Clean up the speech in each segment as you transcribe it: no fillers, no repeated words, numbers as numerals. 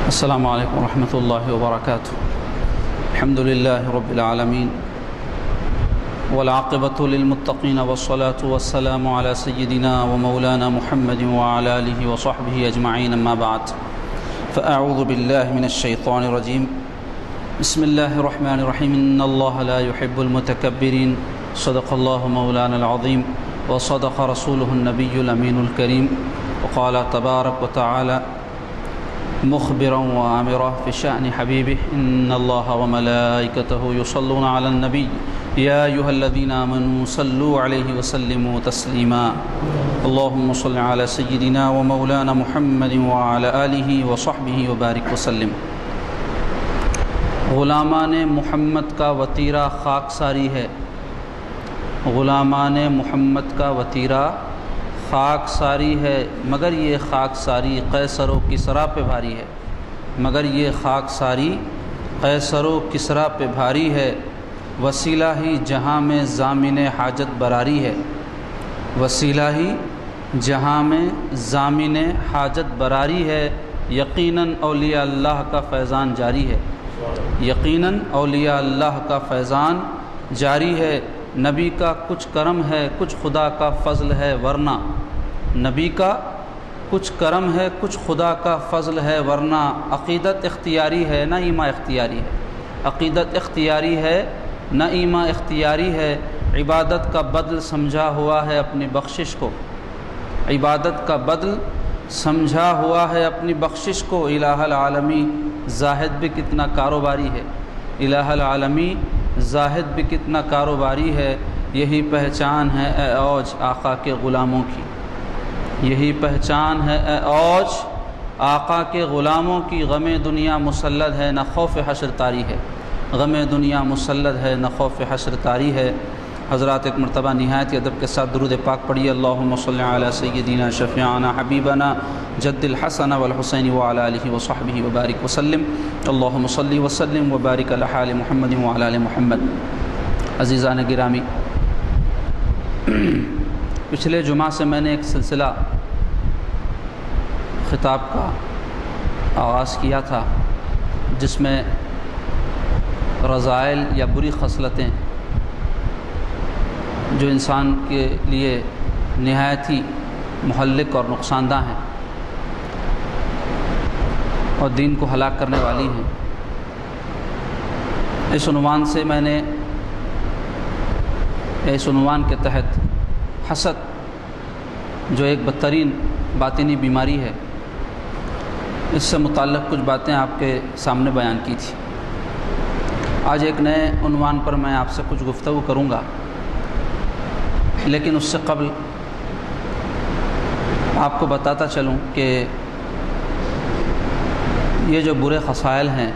السلام علیکم ورحمۃ اللہ وبرکاتہ۔ الحمد للہ رب العالمین والعاقبۃ للمتقین والصلاة والسلام علی سیدنا ومولانا محمد وعلی آلہ وصحبہ اجمعین، اما بعد فاعوذ باللہ من الشیطان الرجیم۔ بسم اللہ الرحمن الرحیم۔ ان اللہ لا يحب المتکبرین، صدق اللہ مولانا العظیم وصدق رسولہ النبی الامین الکریم، وقال تبارک وتعالی مخبرا وآمرا في شأن حبيبه إن الله وملائكته يصلون على النبي يا أيها الذين آمنوا صلوا عليه وسلموا تسليما اللهم صل على سيدنا ومولانا محمد وعلى آله وصحبه وبارك وسلم۔ غلامان محمد کا وطیرہ خاکساری ہے، غلامان محمد کا وطیرہ خاک ساری ہے، مگر یہ خاک ساری قیصر و کسریٰ پہ بھاری ہے، مگر یہ خاک ساری قیصر و کسریٰ پہ بھاری ہے، وسیلہ ہی جہاں میں ضامن حاجت براری ہے، وسیلہ ہی جہاں میں ضامن حاجت براری ہے، یقیناً اولیاء اللہ کا فیضان جاری ہے، یقیناً اولیاء اللہ کا فیضان جاری ہے۔ نبی کا کچھ کرم ہے، کچھ خدا کا فضل ہے، ورنہ نبی کا کچھ کرم ہے، کچھ خدا کا فضل ہے، ورنہ عقیدت اختیاری ہے نہ ایما اختیاری ہے، عقیدت اختیاری ہے نہ ایما اختیاری ہے، عبادت کا بدل سمجھا ہوا ہے اپنی بخشش کو، عبادت کا بدل سمجھا ہوا ہے اپنی بخشش کو، الہ العالمی زاہد بھی کتنا کاروباری ہے، الہ العالمی زاہد بھی کتنا کاروباری ہے، یہی پہچان ہے اے اوج آقا کے غلاموں کی، یہی پہچان ہے اے اوج آقا کے غلاموں کی، غم دنیا مسلط ہے نہ خوف حشر طاری ہے، غم دنیا مسلط ہے نہ خوف حشر طاری ہے۔ حضرات ایک مرتبہ نہایت ادب کے ساتھ درود پاک پڑھیے۔ اللہم صلی علی سیدنا شفیعنا حبیبنا جد الحسن والحسین وعلی آلہ وصحبہ وبارک وسلم، اللہم صلی وسلم وبارک علی حال محمد وعلی آل محمد۔ عزیزان گرامی، پچھلے جمعہ سے میں نے ایک سلسلہ خطاب کا آغاز کیا تھا جس میں رذائل یا بری خصلتیں جو انسان کے لیے نہایت ہی مہلک اور نقصان دہ ہیں اور دین کو ہلاک کرنے والی ہیں، اس عنوان سے میں نے اس عنوان کے تحت حسد جو ایک بدترین باطنی بیماری ہے، اس سے متعلق کچھ باتیں آپ کے سامنے بیان کی تھی۔ آج ایک نئے عنوان پر میں آپ سے کچھ گفتگو کروں گا، لیکن اس سے قبل آپ کو بتاتا چلوں کہ یہ جو برے خصائل ہیں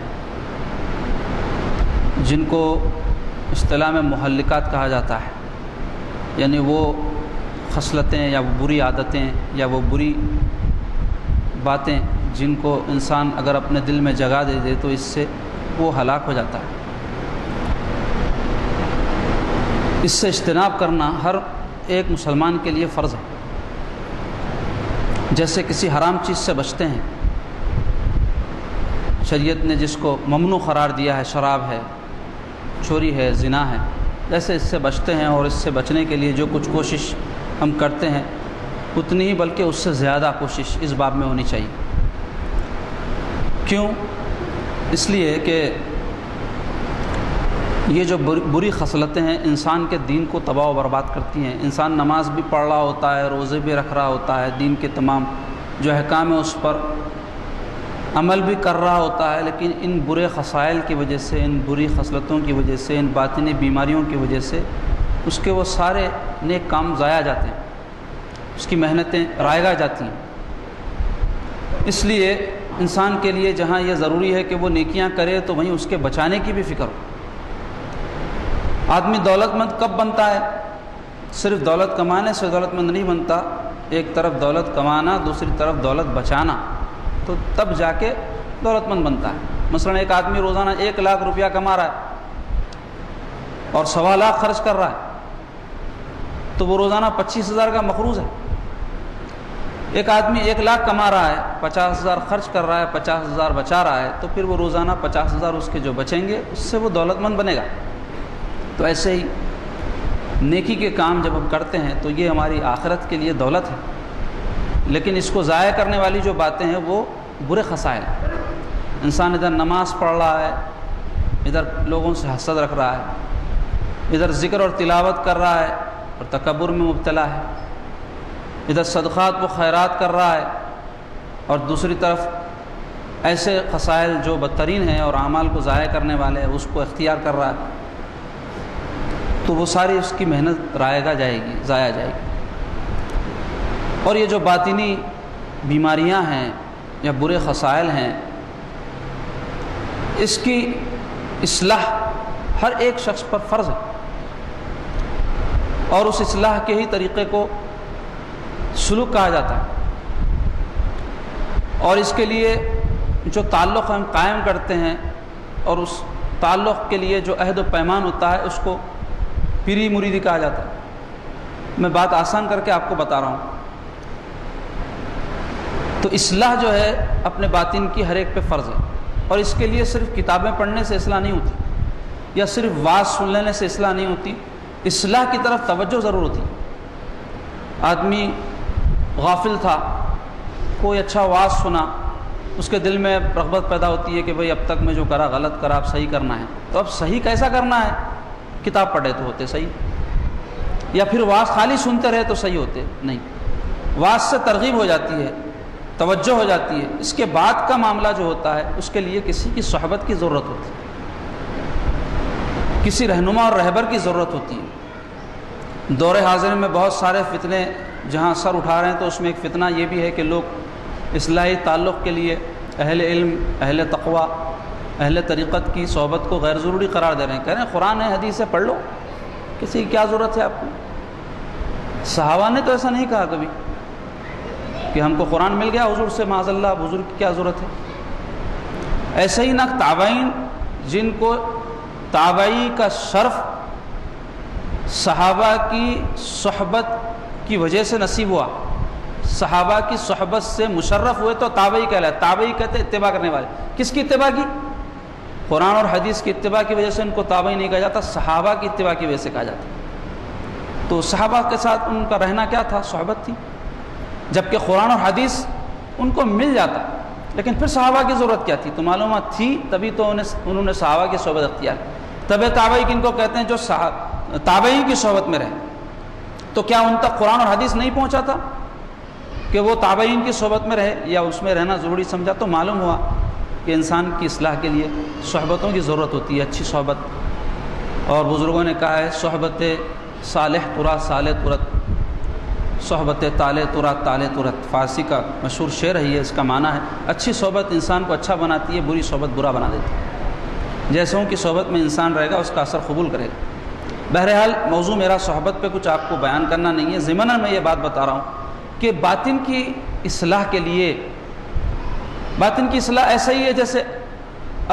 جن کو اصطلاح میں مہلکات کہا جاتا ہے، یعنی وہ خصلتیں یا وہ بری عادتیں یا وہ بری باتیں جن کو انسان اگر اپنے دل میں جگہ دے دے تو اس سے وہ ہلاک ہو جاتا ہے، اس سے اجتناب کرنا ہر ایک مسلمان کے لیے فرض ہے۔ جیسے کسی حرام چیز سے بچتے ہیں، شریعت نے جس کو ممنوع قرار دیا ہے، شراب ہے، چوری ہے، زنا ہے، جیسے اس سے بچتے ہیں، اور اس سے بچنے کے لیے جو کچھ کوشش ہم کرتے ہیں اتنی ہی بلکہ اس سے زیادہ کوشش اس باب میں ہونی چاہیے۔ کیوں؟ اس لیے کہ یہ جو بری خصلتیں ہیں انسان کے دین کو تباہ و برباد کرتی ہیں۔ انسان نماز بھی پڑھ رہا ہوتا ہے، روزے بھی رکھ رہا ہوتا ہے، دین کے تمام جو احکام ہیں اس پر عمل بھی کر رہا ہوتا ہے، لیکن ان برے خصائل کی وجہ سے، ان بری خصلتوں کی وجہ سے، ان باطنی بیماریوں کی وجہ سے اس کے وہ سارے نیک کام ضائع جاتے ہیں، اس کی محنتیں رائگاں جاتی ہیں۔ اس لیے انسان کے لیے جہاں یہ ضروری ہے کہ وہ نیکیاں کرے تو وہیں اس کے بچانے کی بھی فکر ہو۔ آدمی دولت مند کب بنتا ہے؟ صرف دولت کمانے سے دولت مند نہیں بنتا، ایک طرف دولت کمانا، دوسری طرف دولت بچانا، تو تب جا کے دولت مند بنتا ہے۔ مثلا ایک آدمی روزانہ 1 لاکھ روپیہ کما رہا ہے اور 1.25 لاکھ خرچ کر رہا ہے، تو وہ روزانہ 25,000 کا مقروض ہے۔ ایک آدمی 1 لاکھ کما رہا ہے، 50,000 خرچ کر رہا ہے، 50,000 بچا رہا ہے، تو پھر وہ روزانہ 50,000 اس کے جو بچیں گے اس سے وہ دولت مند بنے گا۔ تو ایسے ہی نیکی کے کام جب ہم کرتے ہیں تو یہ ہماری آخرت کے لیے دولت ہے، لیکن اس کو ضائع کرنے والی جو باتیں ہیں وہ برے خسائل۔ انسان ادھر نماز پڑھ رہا ہے، ادھر لوگوں سے حسد رکھ رہا ہے، ادھر ذکر اور تلاوت کر رہا ہے اور تکبر میں مبتلا ہے، ادھر صدقات و خیرات کر رہا ہے اور دوسری طرف ایسے خسائل جو بدترین ہیں اور اعمال کو ضائع کرنے والے ہیں اس کو اختیار کر رہا ہے، تو وہ ساری اس کی محنت ضائع جائے گی۔ اور یہ جو باطنی بیماریاں ہیں یا برے خسائل ہیں، اس کی اصلاح ہر ایک شخص پر فرض ہے، اور اس اصلاح کے ہی طریقے کو سلوک کہا جاتا ہے، اور اس کے لیے جو تعلق ہم قائم کرتے ہیں اور اس تعلق کے لیے جو عہد و پیمان ہوتا ہے اس کو پیری مریدی کہا جاتا ہے۔ میں بات آسان کر کے آپ کو بتا رہا ہوں۔ تو اصلاح جو ہے اپنے باطن کی ہر ایک پہ فرض ہے، اور اس کے لیے صرف کتابیں پڑھنے سے اصلاح نہیں ہوتی، یا صرف واعظ سن لینے سے اصلاح نہیں ہوتی، اصلاح کی طرف توجہ ضرور ہوتی۔ آدمی غافل تھا، کوئی اچھا واعظ سنا، اس کے دل میں رغبت پیدا ہوتی ہے کہ بھئی اب تک میں جو کرا غلط کرا، اب صحیح کرنا ہے۔ تو اب صحیح کیسا کرنا ہے؟ کتاب پڑھے تو ہوتے صحیح، یا پھر واعظ خالی سنتے رہے تو صحیح ہوتے نہیں۔ واعظ سے ترغیب ہو جاتی ہے، توجہ ہو جاتی ہے، اس کے بعد کا معاملہ جو ہوتا ہے اس کے لیے کسی کی صحبت کی ضرورت ہوتی ہے، کسی رہنما اور رہبر کی ضرورت ہوتی ہے۔ دور حاضر میں بہت سارے فتنے جہاں سر اٹھا رہے ہیں، تو اس میں ایک فتنہ یہ بھی ہے کہ لوگ اصلاحی تعلق کے لیے اہل علم، اہل تقوی، اہل طریقت کی صحبت کو غیر ضروری قرار دے رہے ہیں، کہہ رہے ہیں قرآن ہے، حدیث ہے، پڑھ لو، کسی کی کیا ضرورت ہے آپ کو؟ صحابہ نے تو ایسا نہیں کہا کبھی کہ ہم کو قرآن مل گیا حضور سے، معاذ اللہ حضور کی کیا ضرورت ہے۔ ایسے ہی نہ تابعین، جن کو تابعی کا شرف صحابہ کی صحبت کی وجہ سے نصیب ہوا، صحابہ کی صحبت سے مشرف ہوئے تو تابعی کہلائے۔ تابعی کہتے اتباع کرنے والے۔ کس کی اتباع کی؟ قرآن اور حدیث کی اتباع کی وجہ سے ان کو تابعی نہیں کہا جاتا، صحابہ کی اتباع کی وجہ سے کہا جاتا۔ تو صحابہ کے ساتھ ان کا رہنا کیا تھا؟ صحبت تھی، جبکہ قرآن اور حدیث ان کو مل جاتا، لیکن پھر صحابہ کی ضرورت کیا تھی؟ تو معلومات تھی، تبھی تو انہوں نے صحابہ کی صحبت اختیار کی۔ تبع تابعی کن کو کہتے ہیں؟ جو تابعین کی صحبت میں رہے۔ تو کیا ان تک قرآن اور حدیث نہیں پہنچا تھا کہ وہ تابعین کی صحبت میں رہے یا اس میں رہنا ضروری سمجھا؟ تو معلوم ہوا کہ انسان کی اصلاح کے لیے صحبتوں کی ضرورت ہوتی ہے، اچھی صحبت۔ اور بزرگوں نے کہا ہے صحبت صالح ترا صالح ترت، صحبت تالے ترا تالے ترت، فارسی کا مشہور شعر ہے یہ، اس کا معنی ہے اچھی صحبت انسان کو اچھا بناتی ہے، بری صحبت برا بنا دیتی ہے۔ جیسوں کی صحبت میں انسان رہے گا اس کا اثر قبول کرے گا۔ بہرحال موضوع میرا صحبت پہ کچھ آپ کو بیان کرنا نہیں ہے، ضمناً میں یہ بات بتا رہا ہوں کہ باطن کی اصلاح کے لیے، باطن کی اصلاح ایسا ہی ہے جیسے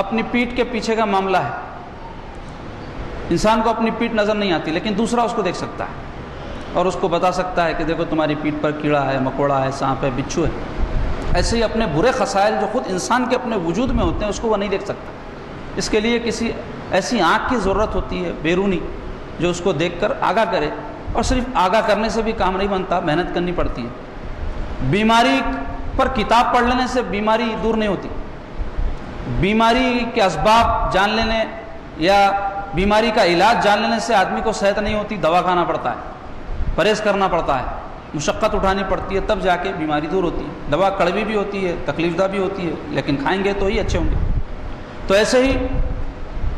اپنی پیٹھ کے پیچھے کا معاملہ ہے۔ انسان کو اپنی پیٹھ نظر نہیں آتی، لیکن دوسرا اس کو دیکھ سکتا ہے اور اس کو بتا سکتا ہے کہ دیکھو تمہاری پیٹھ پر کیڑا ہے، مکوڑا ہے، سانپ ہے، بچھو ہے۔ ایسے ہی اپنے برے خسائل جو خود انسان کے اپنے وجود میں ہوتے ہیں اس کو وہ نہیں دیکھ سکتا، اس کے لیے کسی ایسی آنکھ کی ضرورت ہوتی ہے بیرونی جو اس کو دیکھ کر آگاہ کرے، اور صرف آگاہ کرنے سے بھی کام نہیں بنتا، محنت کرنی پڑتی ہے۔ بیماری پر کتاب پڑھ لینے سے بیماری دور نہیں ہوتی، بیماری کے اسباب جان لینے یا بیماری کا علاج جان لینے سے آدمی کو صحت نہیں ہوتی، دوا کھانا پڑتا ہے، پرہیز کرنا پڑتا ہے، مشقت اٹھانی پڑتی ہے، تب جا کے بیماری دور ہوتی ہے۔ دوا کڑوی بھی ہوتی ہے، تکلیف دہ بھی ہوتی ہے، لیکن کھائیں گے تو ہی اچھے ہوں گے۔ تو ایسے ہی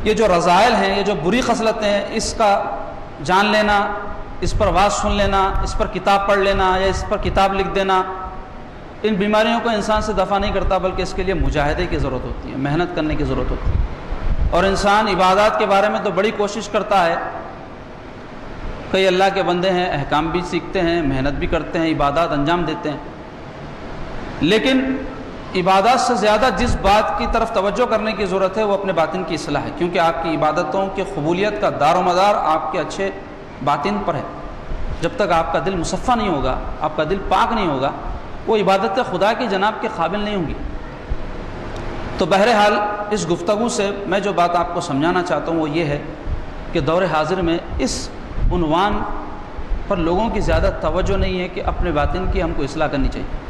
یہ جو رذائل ہیں، یہ جو بری خصلتیں ہیں، اس کا جان لینا، اس پر واعظ سن لینا، اس پر کتاب پڑھ لینا یا اس پر کتاب لکھ دینا، ان بیماریوں کو انسان سے دفع نہیں کرتا، بلکہ اس کے لیے مجاہدے کی ضرورت ہوتی ہے، محنت کرنے کی ضرورت ہوتی ہے۔ اور انسان عبادات کے بارے میں تو بڑی کوشش کرتا ہے، کئی اللہ کے بندے ہیں، احکام بھی سیکھتے ہیں، محنت بھی کرتے ہیں، عبادات انجام دیتے ہیں، لیکن عبادات سے زیادہ جس بات کی طرف توجہ کرنے کی ضرورت ہے وہ اپنے باطن کی اصلاح ہے، کیونکہ آپ کی عبادتوں کی قبولیت کا دار و مدار آپ کے اچھے باطن پر ہے۔ جب تک آپ کا دل مصفہ نہیں ہوگا، آپ کا دل پاک نہیں ہوگا، وہ عبادت خدا کی جناب کے قابل نہیں ہوں گی۔ تو بہرحال اس گفتگو سے میں جو بات آپ کو سمجھانا چاہتا ہوں وہ یہ ہے کہ دور حاضر میں اس عنوان پر لوگوں کی زیادہ توجہ نہیں ہے کہ اپنے باطن کی ہم کو اصلاح کرنی چاہیے۔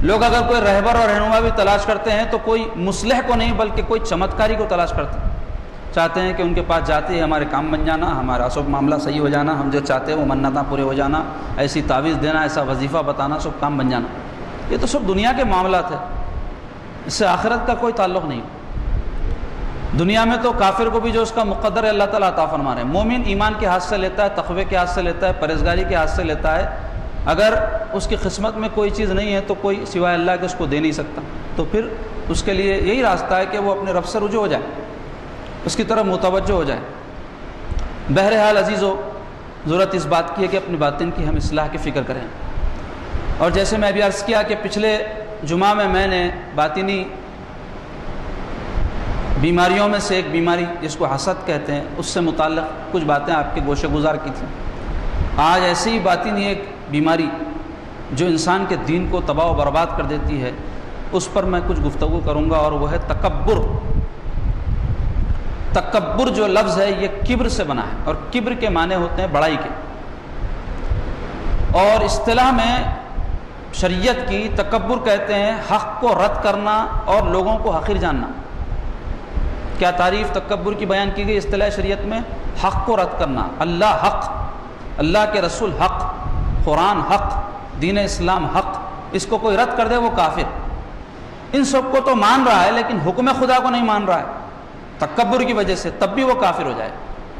لوگ اگر کوئی رہبر اور رہنما بھی تلاش کرتے ہیں تو کوئی مصلح کو نہیں بلکہ کوئی چمتکاری کو تلاش کرتے ہیں، چاہتے ہیں کہ ان کے پاس جاتے ہی ہمارے کام بن جانا، ہمارا سب معاملہ صحیح ہو جانا، ہم جو چاہتے ہیں وہ منتیں پورے ہو جانا، ایسی تعویذ دینا، ایسا وظیفہ بتانا، سب کام بن جانا۔ یہ تو سب دنیا کے معاملات ہیں، اس سے آخرت کا کوئی تعلق نہیں۔ دنیا میں تو کافر کو بھی جو اس کا مقدر ہے اللہ تعالیٰ عطا فرما رہے ہیں۔ مومن ایمان کے ہاتھ سے لیتا ہے، تقوی کے ہاتھ سے لیتا ہے، پرہیزگاری کے ہاتھ سے لیتا ہے۔ اگر اس کی قسمت میں کوئی چیز نہیں ہے تو کوئی سوائے اللہ کے اس کو دے نہیں سکتا، تو پھر اس کے لیے یہی راستہ ہے کہ وہ اپنے رب سے رجوع ہو جائے، اس کی طرف متوجہ ہو جائے۔ بہرحال عزیزو، ضرورت اس بات کی ہے کہ اپنی باطن کی ہم اصلاح کی فکر کریں۔ اور جیسے میں ابھی عرض کیا کہ پچھلے جمعہ میں نے باطنی بیماریوں میں سے ایک بیماری جس کو حسد کہتے ہیں اس سے متعلق کچھ باتیں آپ کے گوشے گزار کی تھیں۔ آج ایسی ہی باطنی ایک بیماری جو انسان کے دین کو تباہ و برباد کر دیتی ہے، اس پر میں کچھ گفتگو کروں گا، اور وہ ہے تکبر۔ تکبر جو لفظ ہے یہ کبر سے بنا ہے، اور کبر کے معنی ہوتے ہیں بڑائی کے، اور اصطلاح میں شریعت کی تکبر کہتے ہیں حق کو رد کرنا اور لوگوں کو حقیر جاننا۔ کیا تعریف تکبر کی بیان کی گئی اصطلاح شریعت میں؟ حق کو رد کرنا۔ اللہ حق، اللہ کے رسول حق، قرآن حق، دین اسلام حق، اس کو کوئی رد کر دے وہ کافر۔ ان سب کو تو مان رہا ہے لیکن حکم خدا کو نہیں مان رہا ہے تکبر کی وجہ سے، تب بھی وہ کافر ہو جائے۔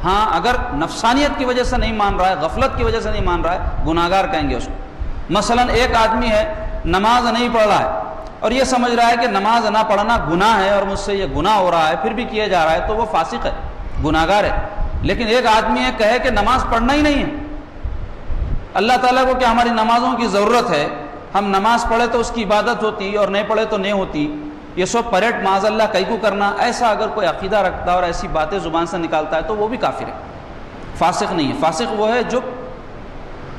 ہاں اگر نفسانیت کی وجہ سے نہیں مان رہا ہے، غفلت کی وجہ سے نہیں مان رہا ہے، گناہ گار کہیں گے اس کو۔ مثلا ایک آدمی ہے نماز نہیں پڑھ رہا ہے اور یہ سمجھ رہا ہے کہ نماز نہ پڑھنا گناہ ہے اور مجھ سے یہ گناہ ہو رہا ہے، پھر بھی کیا جا رہا ہے، تو وہ فاسق ہے، گناہ گار ہے۔ لیکن ایک آدمی ہے کہے کہ نماز پڑھنا ہی نہیں ہے، اللہ تعالیٰ کو کہ ہماری نمازوں کی ضرورت ہے، ہم نماز پڑھے تو اس کی عبادت ہوتی اور نہیں پڑھے تو نہیں ہوتی، یہ سب پریڈ معاذ اللہ کئی کو کرنا، ایسا اگر کوئی عقیدہ رکھتا ہے اور ایسی باتیں زبان سے نکالتا ہے تو وہ بھی کافر ہے، فاسق نہیں ہے۔ فاسق وہ ہے جو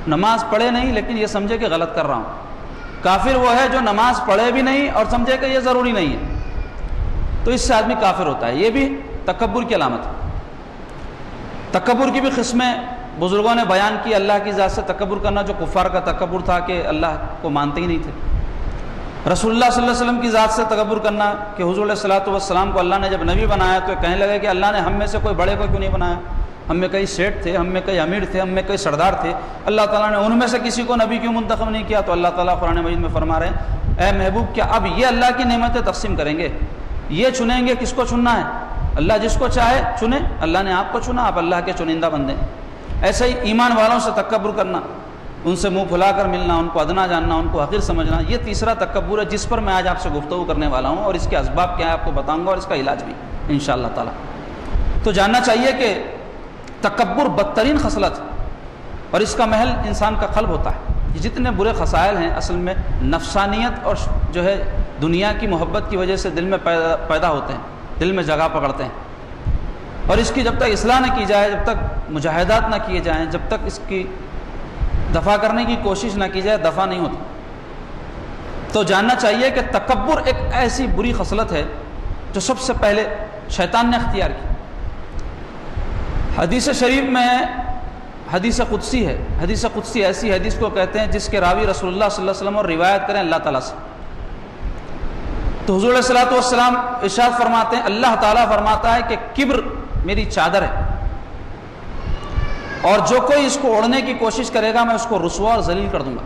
نماز پڑھے نہیں لیکن یہ سمجھے کہ غلط کر رہا ہوں۔ کافر وہ ہے جو نماز پڑھے بھی نہیں اور سمجھے کہ یہ ضروری نہیں ہے، تو اس سے آدمی کافر ہوتا ہے۔ یہ بھی تکبر کی علامت ہے۔ تکبر کی بھی قسمیں بزرگوں نے بیان کی۔ اللہ کی ذات سے تکبر کرنا جو کفار کا تکبر تھا کہ اللہ کو مانتے ہی نہیں تھے۔ رسول اللہ صلی اللہ علیہ وسلم کی ذات سے تکبر کرنا کہ حضور علیہ الصلوۃ والسلام کو اللہ نے جب نبی بنایا تو کہنے لگے کہ اللہ نے ہم میں سے کوئی بڑے کو کیوں نہیں بنایا، ہم میں کئی سیٹ تھے، ہم میں کئی امیر تھے، ہم میں کئی سردار تھے، اللہ تعالیٰ نے ان میں سے کسی کو نبی کیوں منتخب نہیں کیا؟ تو اللہ تعالیٰ قرآن مجید میں فرما رہے ہیں اے محبوب کیا اب یہ اللہ کی نعمتیں تقسیم کریں گے؟ یہ چنیں گے کس کو چننا ہے؟ اللہ جس کو چاہے چنے، اللہ نے آپ کو چنا، آپ اللہ کے چنندہ بندے۔ ایسے ہی ایمان والوں سے تکبر کرنا، ان سے منہ پھلا کر ملنا، ان کو ادنا جاننا، ان کو حقیر سمجھنا، یہ تیسرا تکبر ہے جس پر میں آج آپ سے گفتگو کرنے والا ہوں، اور اس کے اسباب کیا ہے آپ کو بتاؤں گا اور اس کا علاج بھی انشاءاللہ تعالیٰ۔ تو جاننا چاہیے کہ تکبر بدترین خصلت ہے اور اس کا محل انسان کا قلب ہوتا ہے۔ یہ جتنے برے خصائل ہیں اصل میں نفسانیت اور جو ہے دنیا کی محبت کی وجہ سے دل میں پیدا ہوتے ہیں، دل میں جگہ پکڑتے ہیں، اور اس کی جب تک اصلاح نہ کی جائے، جب تک مجاہدات نہ کیے جائیں، جب تک اس کی دفع کرنے کی کوشش نہ کی جائے، دفع نہیں ہوتی۔ تو جاننا چاہیے کہ تکبر ایک ایسی بری خصلت ہے جو سب سے پہلے شیطان نے اختیار کی۔ حدیث شریف میں حدیث قدسی ہے، حدیث قدسی ایسی حدیث کو کہتے ہیں جس کے راوی رسول اللہ صلی اللہ علیہ وسلم اور روایت کریں اللہ تعالیٰ سے۔ تو حضور علیہ الصلوۃ والسلام ارشاد فرماتے ہیں، اللہ تعالیٰ فرماتا ہے کہ کبر میری چادر ہے، اور جو کوئی اس کو اوڑھنے کی کوشش کرے گا میں اس کو رسوا اور ذلیل کر دوں گا۔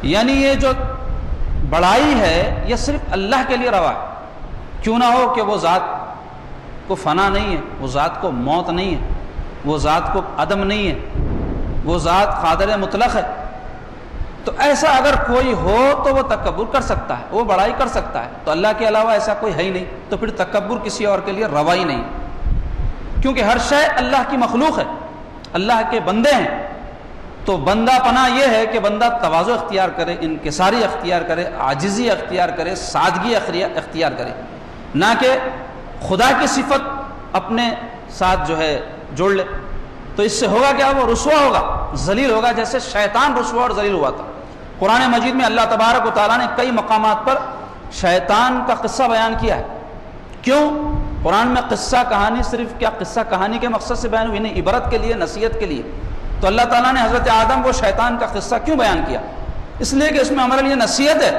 یعنی یہ جو بڑائی ہے یہ صرف اللہ کے لیے روا ہے، کیوں نہ ہو کہ وہ ذات کو فنا نہیں ہے، وہ ذات کو موت نہیں ہے، وہ ذات کو عدم نہیں ہے، وہ ذات قادر مطلق ہے۔ تو ایسا اگر کوئی ہو تو وہ تکبر کر سکتا ہے، وہ بڑائی کر سکتا ہے، تو اللہ کے علاوہ ایسا کوئی ہے ہی نہیں، تو پھر تکبر کسی اور کے لیے روا ہی نہیں، کیونکہ ہر شے اللہ کی مخلوق ہے، اللہ کے بندے ہیں۔ تو بندہ پناہ یہ ہے کہ بندہ تواضع اختیار کرے، انکساری اختیار کرے، عاجزی اختیار کرے، سادگی اختیار کرے، نہ کہ خدا کی صفت اپنے ساتھ جو ہے جوڑ لے۔ تو اس سے ہوگا کیا؟ وہ رسوا ہوگا، ذلیل ہوگا، جیسے شیطان رسوا اور ذلیل ہوا تھا۔ قرآن مجید میں اللہ تبارک و تعالیٰ نے کئی مقامات پر شیطان کا قصہ بیان کیا ہے۔ کیوں؟ قرآن میں قصہ کہانی صرف کیا قصہ کہانی کے مقصد سے بیان ہوئی نہیں، عبرت کے لیے، نصیحت کے لیے۔ تو اللہ تعالیٰ نے حضرت آدم کو شیطان کا قصہ کیوں بیان کیا؟ اس لیے کہ اس میں ہمارے لیے نصیحت ہے۔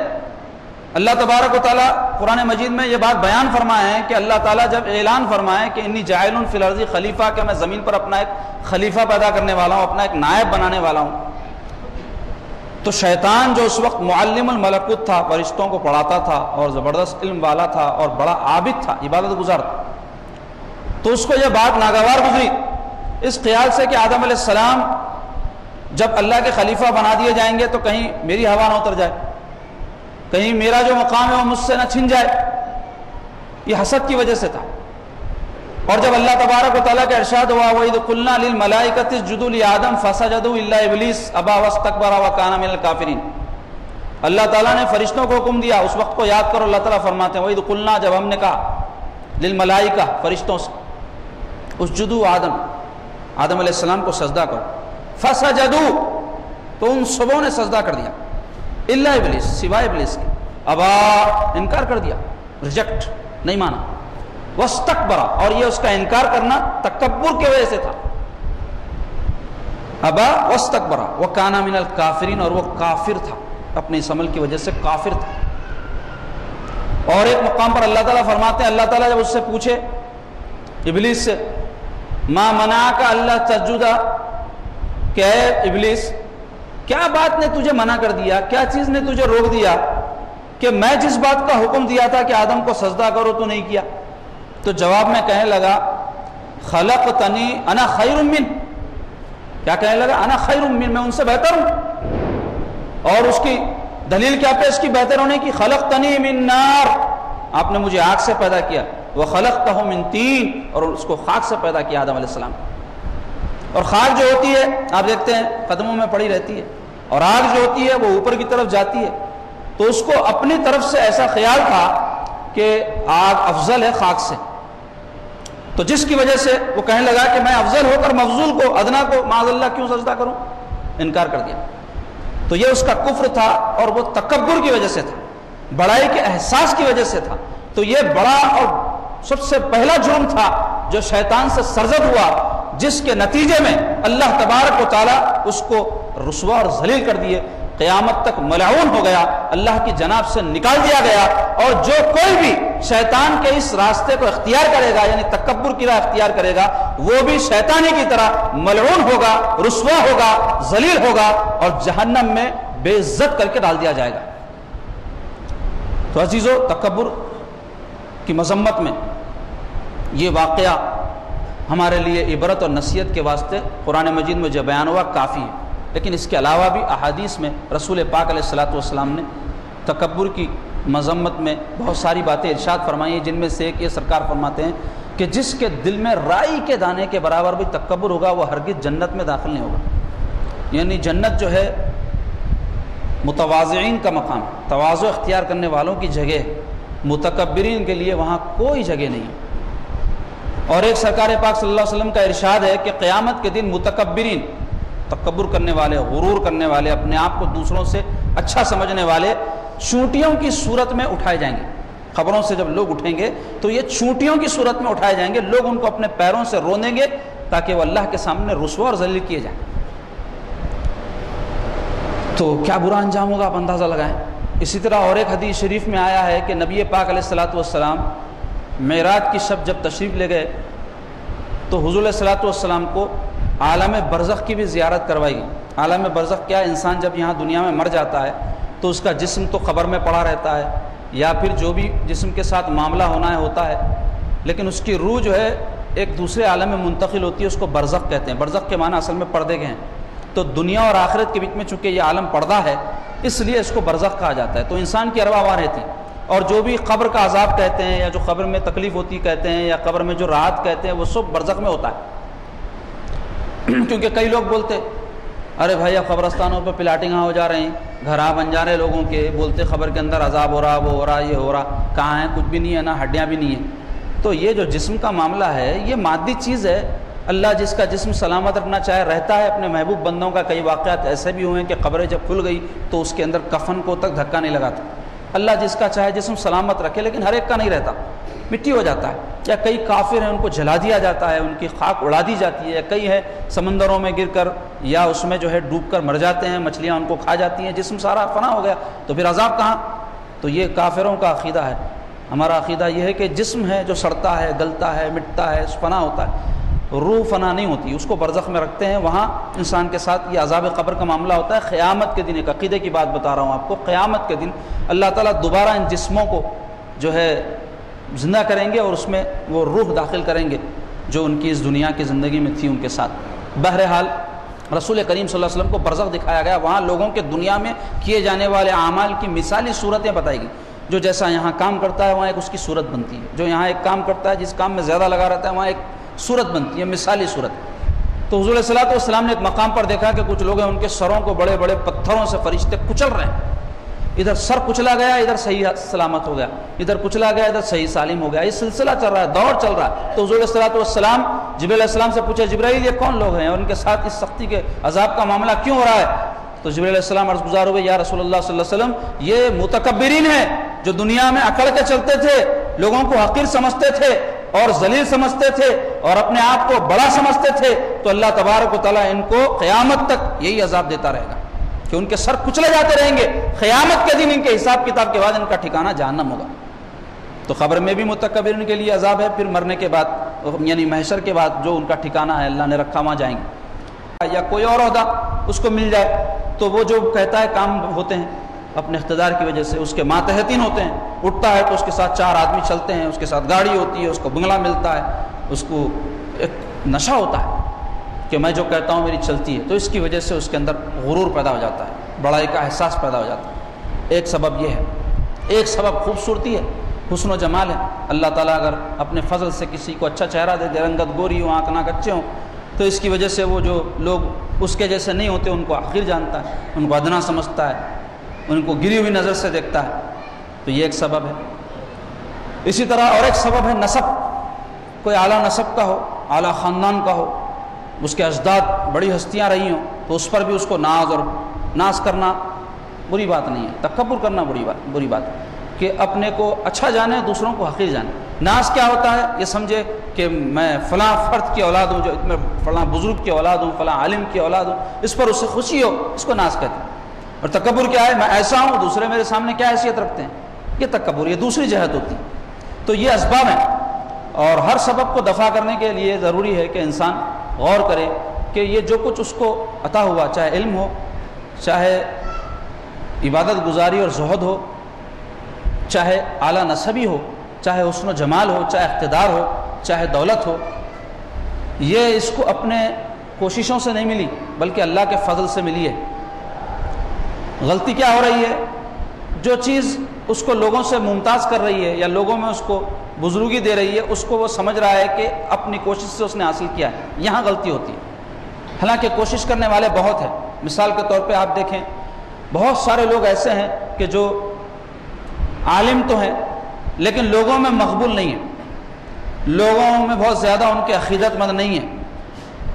اللہ تبارک و تعالیٰ قرآن مجید میں یہ بات بیان فرمائے ہیں کہ اللہ تعالیٰ جب اعلان فرمائے کہ انی جاعل فی الارض خلیفہ، کہ میں زمین پر اپنا ایک خلیفہ پیدا کرنے والا ہوں، اپنا ایک نائب بنانے والا ہوں، تو شیطان جو اس وقت معلم الملکوت تھا، فرشتوں کو پڑھاتا تھا اور زبردست علم والا تھا اور بڑا عابد تھا، عبادت گزار تھا، تو اس کو یہ بات ناگوار گزری اس خیال سے کہ آدم علیہ السلام جب اللہ کے خلیفہ بنا دیے جائیں گے تو کہیں میری ہوا نہ اتر جائے، کہیں میرا جو مقام ہے وہ مجھ سے نہ چھن جائے۔ یہ حسد کی وجہ سے تھا۔ اور جب اللہ تبارک و تعالیٰ کا ارشاد ہوا وَإِذْ قُلْنَا لِلْمَلَائِكَةِ اسْجُدُوا لِآدَمَ فَسَجَدُوا إِلَّا إِبْلِيسَ أَبَىٰ وَاسْتَكْبَرَ وَكَانَ مِنَ الْكَافِرِينَ۔ اللہ تعالیٰ نے فرشتوں کو حکم دیا، اس وقت کو یاد کرو، اللہ تعالیٰ فرماتے ہیں وَإِذْ قُلْنَا، جب ہم نے کہا لِلْمَلَائِكَةِ، فرشتوں سے، اسجدوا آدم علیہ السلام کو سجدہ کرو، فَسَجَدُوا، تو ان سبوں نے سجدہ کر دیا، الا ابلیس، سوائے ابلیس کے، ابا، انکار کر دیا، ریجیکٹ، نہیں مانا، واستکبر، اور یہ اس کا انکار کرنا تکبر کی وجہ سے تھا، ابا واستکبر وکان من الکافرین، اور وہ کافر تھا، اپنے اس عمل کی وجہ سے کافر تھا۔ اور ایک مقام پر اللہ تعالیٰ فرماتے ہیں، اللہ تعالیٰ جب اس سے پوچھے ابلیس سے ما منعک اللہ تسجد، کہ اے ابلیس کیا بات نے تجھے منع کر دیا، کیا چیز نے تجھے روک دیا کہ میں جس بات کا حکم دیا تھا کہ آدم کو سجدہ کرو تو نہیں کیا؟ تو جواب میں کہنے لگا خلقتنی انا خیر من، کیا کہنے لگا؟ انا خیر من، میں ان سے بہتر ہوں۔ اور اس کی دلیل کیا پیش کی بہتر ہونے کی؟ خلقتنی من نار، آپ نے مجھے آگ سے پیدا کیا، وخلقتہ من طین، اور اس کو خاک سے پیدا کیا آدم علیہ السلام۔ اور خاک جو ہوتی ہے آپ دیکھتے ہیں قدموں میں پڑی رہتی ہے، اور آگ جو ہوتی ہے وہ اوپر کی طرف جاتی ہے، تو اس کو اپنی طرف سے ایسا خیال تھا کہ آگ افضل ہے خاک سے، تو جس کی وجہ سے وہ کہنے لگا کہ میں افضل ہو کر مفضول کو، ادنا کو معاذ اللہ کیوں سجدہ کروں، انکار کر دیا۔ تو یہ اس کا کفر تھا، اور وہ تکبر کی وجہ سے تھا، بڑائی کے احساس کی وجہ سے تھا۔ تو یہ بڑا اور سب سے پہلا جرم تھا جو شیطان سے سرزد ہوا، جس کے نتیجے میں اللہ تبارک و تعالیٰ اس کو رسوا اور ذلیل کر دیے، قیامت تک ملعون ہو گیا، اللہ کی جناب سے نکال دیا گیا۔ اور جو کوئی بھی شیطان کے اس راستے کو اختیار کرے گا، یعنی تکبر کی راہ اختیار کرے گا، وہ بھی شیطانی کی طرح ملعون ہوگا، رسوا ہوگا، ذلیل ہوگا، اور جہنم میں بے عزت کر کے ڈال دیا جائے گا۔ تو عزیزو، تکبر کی مذمت میں یہ واقعہ ہمارے لیے عبرت اور نصیحت کے واسطے قرآن مجید میں جو بیان ہوا کافی ہے، لیکن اس کے علاوہ بھی احادیث میں رسول پاک علیہ الصلوۃ والسلام نے تکبر کی مذمت میں بہت ساری باتیں ارشاد فرمائی ہیں، جن میں سے ایک یہ سرکار فرماتے ہیں کہ جس کے دل میں رائی کے دانے کے برابر بھی تکبر ہوگا وہ ہرگز جنت میں داخل نہیں ہوگا۔ یعنی جنت جو ہے متواضعین کا مقام، تواضع اختیار کرنے والوں کی جگہ ہے، متکبرین کے لیے وہاں کوئی جگہ نہیں ہے۔ اور ایک سرکار پاک صلی اللہ علیہ وسلم کا ارشاد ہے کہ قیامت کے دن متکبرین، تکبر کرنے والے، غرور کرنے والے، اپنے آپ کو دوسروں سے اچھا سمجھنے والے، چونٹیوں کی صورت میں اٹھائے جائیں گے۔ قبروں سے جب لوگ اٹھیں گے تو یہ چونٹیوں کی صورت میں اٹھائے جائیں گے، لوگ ان کو اپنے پیروں سے رونیں گے تاکہ وہ اللہ کے سامنے رسوا اور ذلیل کیے جائیں۔ تو کیا برا انجام ہوگا، آپ اندازہ لگائیں۔ اسی طرح اور ایک حدیث شریف میں آیا ہے کہ نبی پاک علیہ الصلوۃ والسلام معراج کی شب جب تشریف لے گئے تو حضور علیہ الصلوۃ والسلام کو عالم برزخ کی بھی زیارت کروائی گئی۔ عالم برزخ کیا؟ انسان جب یہاں دنیا میں مر جاتا ہے تو اس کا جسم تو قبر میں پڑا رہتا ہے، یا پھر جو بھی جسم کے ساتھ معاملہ ہونا ہے ہوتا ہے، لیکن اس کی روح جو ہے ایک دوسرے عالم میں منتقل ہوتی ہے، اس کو برزخ کہتے ہیں۔ برزخ کے معنی اصل میں پردے کے ہیں، تو دنیا اور آخرت کے بیچ میں چونکہ یہ عالم پردہ ہے اس لیے اس کو برزخ کہا جاتا ہے۔ تو انسان کی ارواح وہاں رہتی، اور جو بھی قبر کا عذاب کہتے ہیں، یا جو قبر میں تکلیف ہوتی کہتے ہیں، یا قبر میں جو راحت کہتے ہیں، وہ سب برزخ میں ہوتا ہے۔ کیونکہ کئی لوگ بولتے ارے بھائی اب قبرستانوں پہ پلاٹنگاں ہو جا رہے ہیں، گھراں بن جا رہے لوگوں کے، بولتے قبر کے اندر عذاب ہو رہا، وہ ہو رہا، یہ ہو رہا، کہاں ہے؟ کچھ بھی نہیں ہے، نہ ہڈیاں بھی نہیں ہیں۔ تو یہ جو جسم کا معاملہ ہے یہ مادی چیز ہے، اللہ جس کا جسم سلامت رکھنا چاہے رہتا ہے اپنے محبوب بندوں کا. کئی واقعات ایسے بھی ہوئے ہیں کہ قبریں جب کھل گئی تو اس کے اندر کفن کو تک دھکا نہیں لگاتا. اللہ جس کا چاہے جسم سلامت رکھے، لیکن ہر ایک کا نہیں رہتا، مٹی ہو جاتا ہے. یا کئی کافر ہیں ان کو جلا دیا جاتا ہے، ان کی خاک اڑا دی جاتی ہے. یا کئی ہے سمندروں میں گر کر یا اس میں جو ہے ڈوب کر مر جاتے ہیں، مچھلیاں ان کو کھا جاتی ہیں، جسم سارا فنا ہو گیا، تو پھر عذاب کہاں؟ تو یہ کافروں کا عقیدہ ہے. ہمارا عقیدہ یہ ہے کہ جسم ہے جو سڑتا ہے، گلتا ہے، مٹتا ہے، فنا ہوتا ہے، روح فنا نہیں ہوتی، اس کو برزخ میں رکھتے ہیں. وہاں انسان کے ساتھ یہ عذاب قبر کا معاملہ ہوتا ہے. قیامت کے دن ایک عقیدے کی بات بتا رہا ہوں آپ کو، قیامت کے دن اللہ تعالیٰ دوبارہ ان جسموں کو جو ہے زندہ کریں گے اور اس میں وہ روح داخل کریں گے جو ان کی اس دنیا کی زندگی میں تھی ان کے ساتھ. بہرحال رسول کریم صلی اللہ علیہ وسلم کو برزخ دکھایا گیا، وہاں لوگوں کے دنیا میں کیے جانے والے اعمال کی مثالی صورتیں بتائی گئی. جو جیسا یہاں کام کرتا ہے وہاں ایک اس کی صورت بنتی ہے، جو یہاں ایک کام کرتا ہے جس کام میں زیادہ لگا رہتا ہے وہاں ایک صورت بنتی ہے، مثالی صورت. تو حضور صلی اللہ علیہ وسلم نے ایک مقام پر دیکھا کہ کچھ لوگ ہیں ان کے سروں کو بڑے بڑے پتھروں سے فرشتے کچل رہے ہیں. ادھر سر کچلا گیا، ادھر صحیح سلامت ہو گیا، ادھر کچلا گیا، ادھر صحیح سالم ہو گیا. یہ سلسلہ چل رہا ہے، دور چل رہا ہے. تو حضور صلی اللہ علیہ وسلم جبرائیل علیہ السلام سے پوچھا، جبرائیل یہ کون لوگ ہیں اور ان کے ساتھ اس سختی کے عذاب کا معاملہ کیوں ہو رہا ہے؟ تو جبرائیل علیہ السلام عرض گزار ہوئے، یا رسول اللہ صلی اللہ علیہ وسلم یہ متکبرین ہیں جو دنیا میں اکڑ کے چلتے تھے، لوگوں کو حقیر سمجھتے تھے اور ذلیل سمجھتے تھے اور اپنے آپ کو بڑا سمجھتے تھے. تو اللہ تبارک و تعالیٰ ان کو قیامت تک یہی عذاب دیتا رہے گا کہ ان کے سر کچلے جاتے رہیں گے. قیامت کے دن ان کے حساب کتاب کے بعد ان کا ٹھکانہ جہنم ہوگا. تو خبر میں بھی متکبرین کے لیے عذاب ہے، پھر مرنے کے بعد یعنی محشر کے بعد جو ان کا ٹھکانہ ہے اللہ نے رکھا وہاں جائیں گے. یا کوئی اور عہدہ اس کو مل جائے تو وہ جو کہتا ہے کام ہوتے ہیں اپنے اقتدار کی وجہ سے، اس کے ماتحتین ہوتے ہیں. اٹھتا ہے تو اس کے ساتھ 4 آدمی چلتے ہیں، اس کے ساتھ گاڑی ہوتی ہے، اس کو بنگلہ ملتا ہے، اس کو ایک نشہ ہوتا ہے کہ میں جو کہتا ہوں میری چلتی ہے. تو اس کی وجہ سے اس کے اندر غرور پیدا ہو جاتا ہے، بڑائی کا احساس پیدا ہو جاتا ہے. ایک سبب یہ ہے. ایک سبب خوبصورتی ہے، حسن و جمال ہے. اللہ تعالیٰ اگر اپنے فضل سے کسی کو اچھا چہرہ دے دے، رنگت گوری ہو، آنکھ ناک اچھے ہوں، تو اس کی وجہ سے وہ جو لوگ اس کے جیسے نہیں ہوتے ان کو حقیر جانتا ہے، ان کو ادنا سمجھتا ہے، ان کو گری ہوئی نظر سے دیکھتا ہے. تو یہ ایک سبب ہے. اسی طرح اور ایک سبب ہے نسب. کوئی اعلیٰ نسب کا ہو، اعلیٰ خاندان کا ہو، اس کے اجداد بڑی ہستیاں رہی ہوں، تو اس پر بھی اس کو ناز اور ناز کرنا بری بات نہیں ہے. تکبر کرنا بری بات ہے کہ اپنے کو اچھا جانے، دوسروں کو حقیر جانے. ناز کیا ہوتا ہے؟ یہ سمجھے کہ میں فلاں فرد کی اولاد ہوں، جو میں فلاں بزرگ کی اولاد ہوں، فلاں عالم کی اولاد ہوں، اس پر اسے خوشی ہو، اس کو ناز کہتے ہیں. اور تکبر کیا ہے؟ میں ایسا ہوں، دوسرے میرے سامنے کیا حیثیت رکھتے ہیں. یہ تکبر، یہ دوسری جہت ہوتی ہے. تو یہ اسباب ہیں، اور ہر سبب کو دفع کرنے کے لیے ضروری ہے کہ انسان غور کرے کہ یہ جو کچھ اس کو عطا ہوا، چاہے علم ہو، چاہے عبادت گزاری اور زہد ہو، چاہے اعلیٰ نسبی ہو، چاہے حسن و جمال ہو، چاہے اقتدار ہو، چاہے دولت ہو، یہ اس کو اپنے کوششوں سے نہیں ملی بلکہ اللہ کے فضل سے ملی ہے. غلطی کیا ہو رہی ہے؟ جو چیز اس کو لوگوں سے ممتاز کر رہی ہے یا لوگوں میں اس کو بزرگی دے رہی ہے، اس کو وہ سمجھ رہا ہے کہ اپنی کوشش سے اس نے حاصل کیا ہے. یہاں غلطی ہوتی ہے. حالانکہ کوشش کرنے والے بہت ہیں. مثال کے طور پہ آپ دیکھیں، بہت سارے لوگ ایسے ہیں کہ جو عالم تو ہیں لیکن لوگوں میں مقبول نہیں ہیں، لوگوں میں بہت زیادہ ان کے عقیدت مند نہیں ہیں،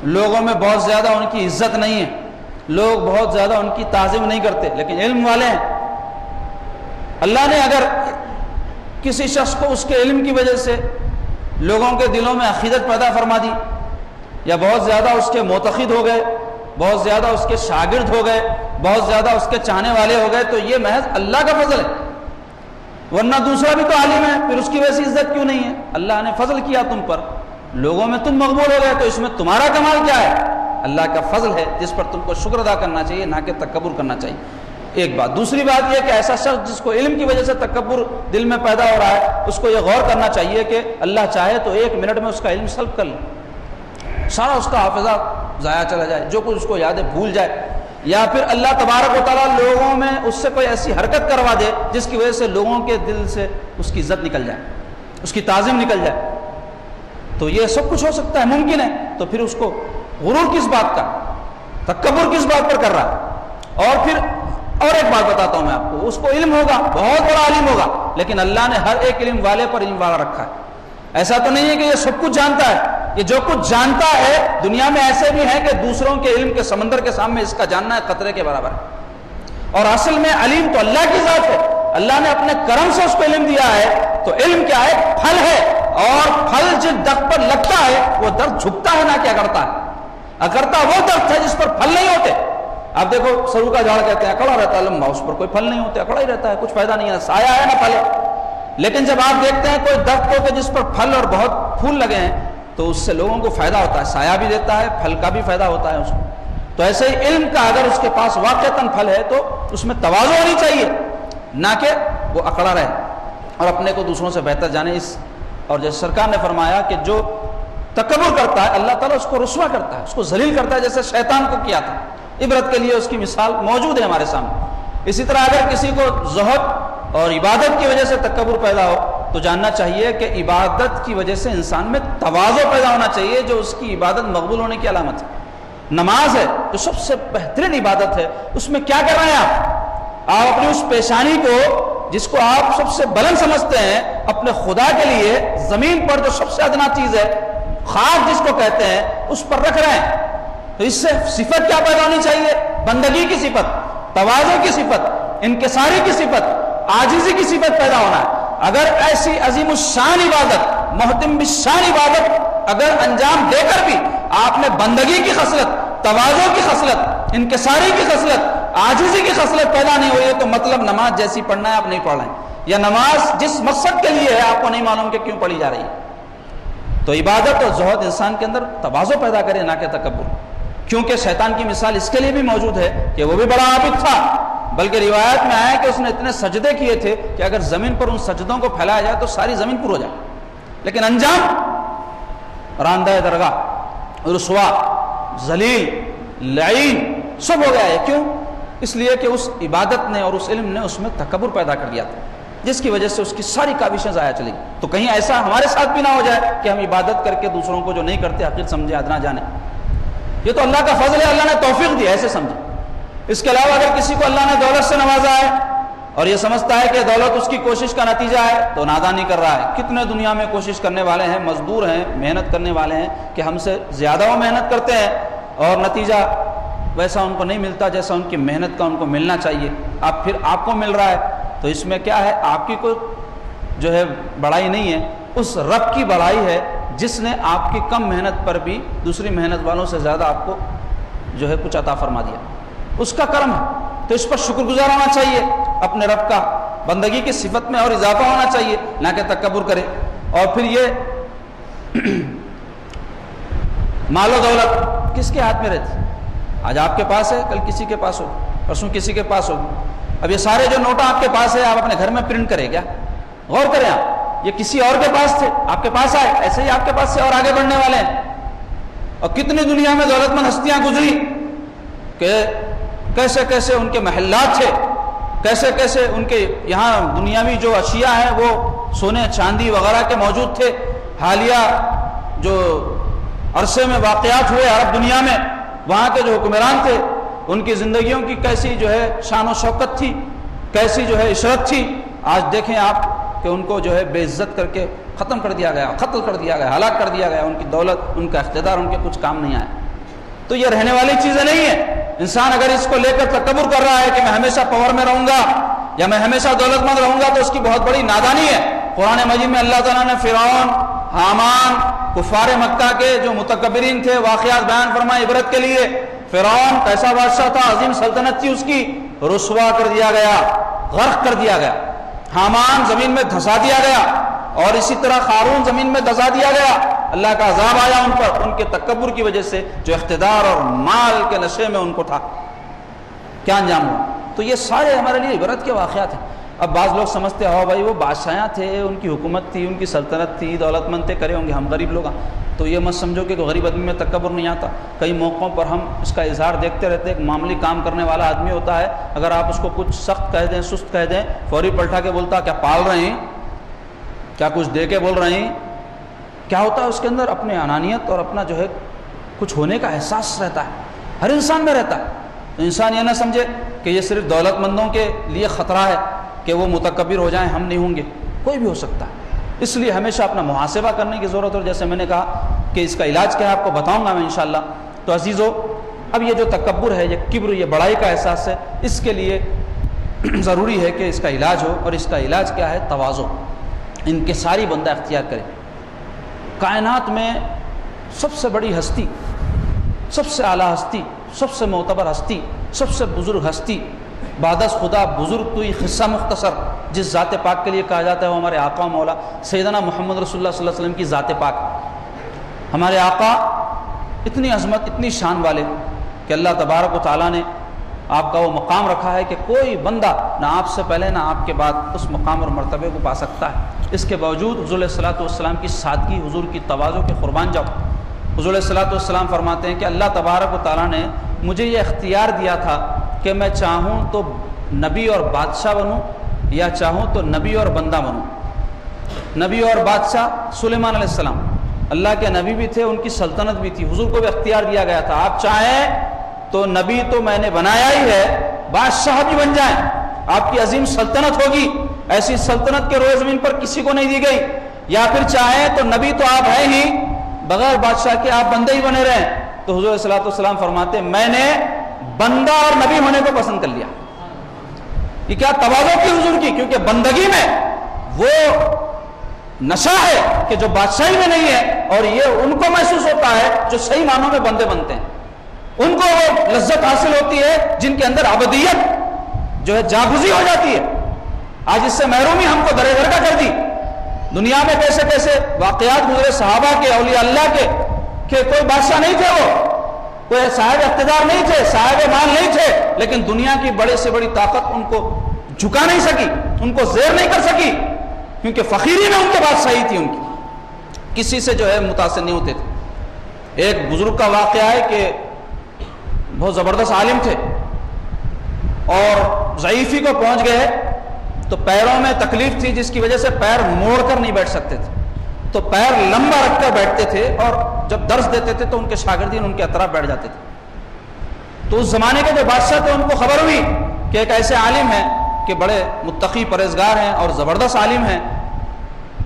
لوگوں میں بہت زیادہ ان کی عزت نہیں ہے، لوگ بہت زیادہ ان کی تعظیم نہیں کرتے، لیکن علم والے ہیں. اللہ نے اگر کسی شخص کو اس کے علم کی وجہ سے لوگوں کے دلوں میں عقیدت پیدا فرما دی، یا بہت زیادہ اس کے معتقد ہو گئے، بہت زیادہ اس کے شاگرد ہو گئے، بہت زیادہ اس کے چاہنے والے ہو گئے، تو یہ محض اللہ کا فضل ہے. ورنہ دوسرا بھی تو عالم ہے، پھر اس کی ویسی عزت کیوں نہیں ہے؟ اللہ نے فضل کیا تم پر، لوگوں میں تم مقبول ہو گئے، تو اس میں تمہارا کمال کیا ہے؟ اللہ کا فضل ہے جس پر تم کو شکر ادا کرنا چاہیے، نہ کہ تکبر کرنا چاہیے. ایک بات. دوسری بات یہ کہ ایسا شخص جس کو علم کی وجہ سے تکبر دل میں پیدا ہو رہا ہے، اس کو یہ غور کرنا چاہیے کہ اللہ چاہے تو 1 منٹ میں اس کا علم سلب کر لے، سارا اس کا حافظہ ضائع چلا جائے، جو کچھ اس کو یاد ہے بھول جائے، یا پھر اللہ تبارک و تعالیٰ لوگوں میں اس سے کوئی ایسی حرکت کروا دے جس کی وجہ سے لوگوں کے دل سے اس کی عزت نکل جائے، اس کی تعظیم نکل جائے. تو یہ سب کچھ ہو سکتا ہے، ممکن ہے. تو پھر اس کو غرور کس بات کا، تکبر کس بات پر کر رہا ہے؟ اور پھر اور ایک بات بتاتا ہوں میں آپ کو، اس کو علم ہوگا، بہت بڑا عالم ہوگا، لیکن اللہ نے ہر ایک علم والے پر علم والا رکھا ہے. ایسا تو نہیں ہے کہ یہ سب کچھ جانتا ہے، یہ جو کچھ جانتا ہے، دنیا میں ایسے بھی ہیں کہ دوسروں کے علم کے سمندر کے سامنے اس کا جاننا ہے قطرے کے برابر ہے۔ اور اصل میں علیم تو اللہ کی ذات ہے، اللہ نے اپنے کرم سے اس کو علم دیا ہے۔ تو علم کیا ہے؟ پھل ہے، اور پھل جس درخت پر لگتا ہے وہ درخت جھکتا ہے نہ کہ اگڑتا ہے۔ اگڑتا وہ درخت ہے جس پر پھل نہیں ہوتے۔ آپ دیکھو سرو کا جھاڑ کہتے ہیں، اکڑا رہتا ہے لمبا، اس پر کوئی پھل نہیں ہوتے، اکڑا ہی رہتا ہے، کچھ فائدہ نہیں ہے، سایہ ہے نہ پھل ہے۔ لیکن جب آپ دیکھتے ہیں کوئی درخت ہو کہ جس پر پھل اور بہت پھول لگے ہیں تو اس سے لوگوں کو فائدہ ہوتا ہے، سایہ بھی دیتا ہے، پھل کا بھی فائدہ ہوتا ہے اس کو۔ تو ایسے ہی علم کا اگر اس کے پاس واقعتاً پھل ہے تو اس میں تواضع ہونی چاہیے، نہ کہ وہ اکڑا رہے اور اپنے کو دوسروں سے بہتر جانے۔ اور جیسے سرکار نے فرمایا کہ جو تکبر کرتا ہے اللہ تعالیٰ اس کو رسوا کرتا ہے، اس کو ذلیل کرتا ہے، جیسے شیطان کو کیا تھا۔ عبرت کے لیے اس کی مثال موجود ہے ہمارے سامنے۔ اسی طرح اگر کسی کو زہد اور عبادت کی وجہ سے تکبر پیدا ہو تو جاننا چاہیے کہ عبادت کی وجہ سے انسان میں تواضع پیدا ہونا چاہیے، جو اس کی عبادت مقبول ہونے کی علامت ہے۔ نماز ہے جو سب سے بہترین عبادت ہے، اس میں کیا کر رہے ہیں آپ اپنی اس پیشانی کو جس کو آپ سب سے بلند سمجھتے ہیں اپنے خدا کے لیے، زمین پر جو سب سے ادنا چیز ہے، خاک جس کو کہتے ہیں، اس پر رکھ رہے ہیں۔ تو اس سے صفت کیا پیدا ہونی چاہیے؟ بندگی کی صفت، تواضع کی صفت، انکساری کی صفت، عاجزی کی صفت پیدا ہونا ہے۔ اگر ایسی عظیم الشان عبادت، محتم بالشان عبادت اگر انجام دے کر بھی آپ نے بندگی کی خصلت، تواضع کی خصلت، انکساری کی خصلت، عاجزی کی خصلت پیدا نہیں ہوئی ہے تو مطلب نماز جیسی پڑھنا ہے آپ نہیں پڑھ رہے ہیں، یا نماز جس مقصد کے لیے ہے آپ کو نہیں معلوم کہ کیوں پڑھی جا رہی ہے۔ تو عبادت اور زہد انسان کے اندر تواضع پیدا کرے نہ کہ تکبر، کیونکہ شیطان کی مثال اس کے لیے بھی موجود ہے کہ وہ بھی بڑا عابد تھا، بلکہ روایت میں آیا کہ اس نے اتنے سجدے کیے تھے کہ اگر زمین پر ان سجدوں کو پھیلایا جائے تو ساری زمین پر ہو جائے، لیکن انجام راندہ درگاہ، رسوا، ذلیل، لعین سب ہو گیا ہے۔ کیوں؟ اس لیے کہ اس عبادت نے اور اس علم نے اس میں تکبر پیدا کر دیا تھا، جس کی وجہ سے اس کی ساری کاوشیں ضائع چلی گئی۔ تو کہیں ایسا ہمارے ساتھ بھی نہ ہو جائے کہ ہم عبادت کر کے دوسروں کو جو نہیں کرتے حقیر سمجھے، ادنا جانے۔ یہ تو اللہ کا فضل ہے، اللہ نے توفیق دی، ایسے سمجھے۔ اس کے علاوہ اگر کسی کو اللہ نے دولت سے نوازا ہے اور یہ سمجھتا ہے کہ دولت اس کی کوشش کا نتیجہ ہے تو نادانی کر رہا ہے۔ کتنے دنیا میں کوشش کرنے والے ہیں، مزدور ہیں، محنت کرنے والے ہیں کہ ہم سے زیادہ وہ محنت کرتے ہیں اور نتیجہ ویسا ان کو نہیں ملتا جیسا ان کی محنت کا ان کو ملنا چاہیے۔ پھر آپ کو مل رہا ہے تو اس میں کیا ہے؟ آپ کی کوئی جو ہے بڑائی نہیں ہے، اس رب کی بڑائی ہے جس نے آپ کی کم محنت پر بھی دوسری محنت والوں سے زیادہ آپ کو جو ہے کچھ عطا فرما دیا، اس کا کرم ہے۔ تو اس پر شکر گزار ہونا چاہیے اپنے رب کا، بندگی کی صفت میں اور اضافہ ہونا چاہیے نہ کہ تکبر کرے۔ اور پھر یہ مال و دولت کس کے ہاتھ میں رہتی؟ آج آپ کے پاس ہے، کل کسی کے پاس ہوگی، پرسوں کسی کے پاس ہوگی۔ اب یہ سارے جو نوٹا آپ کے پاس ہے آپ اپنے گھر میں پرنٹ کریں کیا؟ غور کریں آپ، یہ کسی اور کے پاس تھے، آپ کے پاس آئے، ایسے ہی آپ کے پاس سے اور آگے بڑھنے والے ہیں۔ اور کتنی دنیا میں دولت مند ہستیاں گزری کہ کیسے کیسے ان کے محلات تھے، کیسے کیسے ان کے یہاں دنیاوی جو اشیاء ہیں وہ سونے چاندی وغیرہ کے موجود تھے۔ حالیہ جو عرصے میں واقعات ہوئے عرب دنیا میں، وہاں کے جو حکمران تھے ان کی زندگیوں کی کیسی جو ہے شان و شوکت تھی، کیسی جو ہے عشرت تھی۔ آج دیکھیں آپ کہ ان کو جو ہے بے عزت کر کے ختم کر دیا گیا، قتل کر دیا گیا، ہلاک کر دیا گیا، ان کی دولت، ان کا اقتدار ان کے کچھ کام نہیں آیا۔ تو یہ رہنے والی چیزیں نہیں ہیں۔ انسان اگر اس کو لے کر تکبر کر رہا ہے کہ میں ہمیشہ پاور میں رہوں گا یا میں ہمیشہ دولت مند رہوں گا تو اس کی بہت بڑی نادانی ہے۔ قرآن مجید میں اللہ تعالیٰ نے فرعون، حامان، کفار مکہ کے جو متکبرین تھے واقعات بیان فرمائے عبرت کے لیے۔ فرعون کیسا بادشاہ تھا، عظیم سلطنت تھی اس کی، رسوا کر دیا گیا، غرق کر دیا گیا۔ حامان زمین میں دھسا دیا گیا، اور اسی طرح قارون زمین میں دھسا دیا گیا۔ اللہ کا عذاب آیا ان پر، ان کے تکبر کی وجہ سے جو اقتدار اور مال کے نشے میں ان کو تھا، کیا انجام ہوا۔ تو یہ سارے ہمارے لیے عبرت کے واقعات ہیں۔ اب بعض لوگ سمجھتے ہو بھائی وہ بادشاہ تھے، ان کی حکومت تھی، ان کی سلطنت تھی، دولت مند تھے، کرے ہوں گے، ہم غریب لوگ ہیں۔ تو یہ مت سمجھو کہ غریب آدمی میں تکبر نہیں آتا۔ کئی موقعوں پر ہم اس کا اظہار دیکھتے رہتے ہیں۔ ایک معمولی کام کرنے والا آدمی ہوتا ہے، اگر آپ اس کو کچھ سخت کہہ دیں، سست کہہ دیں، فوری پلٹا کے بولتا کیا پال رہے ہیں، کیا کچھ دے کے بول رہے ہیں۔ کیا ہوتا ہے اس کے اندر اپنے انانیت اور اپنا جو ہے کچھ ہونے کا احساس رہتا ہے، ہر انسان میں رہتا ہے۔ تو انسان یہ نہ سمجھے کہ یہ صرف دولت مندوں کے لیے خطرہ ہے کہ وہ متکبر ہو جائیں، ہم نہیں ہوں گے، کوئی بھی ہو سکتا ہے۔ اس لیے ہمیشہ اپنا محاسبہ کرنے کی ضرورت ہے۔ جیسے میں نے کہا کہ اس کا علاج کیا ہے آپ کو بتاؤں گا میں انشاءاللہ۔ تو عزیزو، اب یہ جو تکبر ہے، یہ کبر، یہ بڑائی کا احساس ہے، اس کے لیے ضروری ہے کہ اس کا علاج ہو، اور اس کا علاج کیا ہے؟ تواضع، انکساری بندہ اختیار کرے۔ کائنات میں سب سے بڑی ہستی، سب سے اعلیٰ ہستی، سب سے معتبر ہستی، سب سے بزرگ ہستی، بعد از خدا بزرگ کوئی قصہ مختصر جس ذات پاک کے لیے کہا جاتا ہے، وہ ہمارے آقا و مولا سیدنا محمد رسول اللہ صلی اللہ علیہ وسلم کی ذات پاک۔ ہمارے آقا اتنی عظمت، اتنی شان والے کہ اللہ تبارک و تعالیٰ نے آپ کا وہ مقام رکھا ہے کہ کوئی بندہ نہ آپ سے پہلے نہ آپ کے بعد اس مقام اور مرتبے کو پا سکتا ہے۔ اس کے باوجود حضور علیہ الصلوۃ والسلام کی سادگی، حضور کی تواضع کے قربان جاؤ۔ حضور علیہ الصلوۃ والسلام فرماتے ہیں کہ اللہ تبارک و تعالیٰ نے مجھے یہ اختیار دیا تھا کہ میں چاہوں تو نبی اور بادشاہ بنوں، یا چاہوں تو نبی اور بندہ بنوں۔ نبی اور بادشاہ سلیمان علیہ السلام اللہ کے نبی بھی تھے، ان کی سلطنت بھی تھی، حضور کو بھی اختیار دیا گیا تھا، آپ چاہیں تو نبی تو میں نے بنایا ہی ہے، بادشاہ بھی بن جائیں، آپ کی عظیم سلطنت ہوگی، ایسی سلطنت کے روئے زمین پر کسی کو نہیں دی گئی، یا پھر چاہیں تو نبی تو آپ ہیں ہی، بغیر بادشاہ کے آپ بندے ہی بنے رہیں۔ تو حضور صلی اللہ علیہ وسلم فرماتے ہیں میں نے بندہ اور نبی ہونے کو پسند کر لیا۔ یہ کیا تواضع کی حضور کی، کیونکہ بندگی میں وہ نشہ ہے کہ جو بادشاہی میں نہیں ہے، اور یہ ان کو محسوس ہوتا ہے جو صحیح معنوں میں بندے بنتے ہیں، ان کو وہ لذت حاصل ہوتی ہے جن کے اندر عبدیت جو ہے جاگزی ہو جاتی ہے۔ آج اس سے محرومی ہم کو درے در کا کر دی۔ دنیا میں کیسے کیسے واقعات گزرے صحابہ کے، اولیاء اللہ کے، کہ کوئی بادشاہ نہیں تھے، وہ کوئی صاحب اقتدار نہیں تھے، صاحب مال نہیں تھے، لیکن دنیا کی بڑے سے بڑی طاقت ان کو جھکا نہیں سکی، ان کو زیر نہیں کر سکی، کیونکہ فقیری میں ان کے بعد صحیح تھی، ان کی کسی سے جو ہے متاثر نہیں ہوتے تھے۔ ایک بزرگ کا واقعہ ہے کہ بہت زبردست عالم تھے، اور ضعیفی کو پہنچ گئے تو پیروں میں تکلیف تھی، جس کی وجہ سے پیر موڑ کر نہیں بیٹھ سکتے تھے، تو پیر لمبا رکھ کر بیٹھتے تھے، اور جب درس دیتے تھے تو ان کے شاگردین ان کے اطراف بیٹھ جاتے تھے۔ تو اس زمانے کے جو بادشاہ تھے ان کو خبر ہوئی کہ ایک ایسے عالم ہیں کہ بڑے متقی پرہیزگار ہیں اور زبردست عالم ہیں،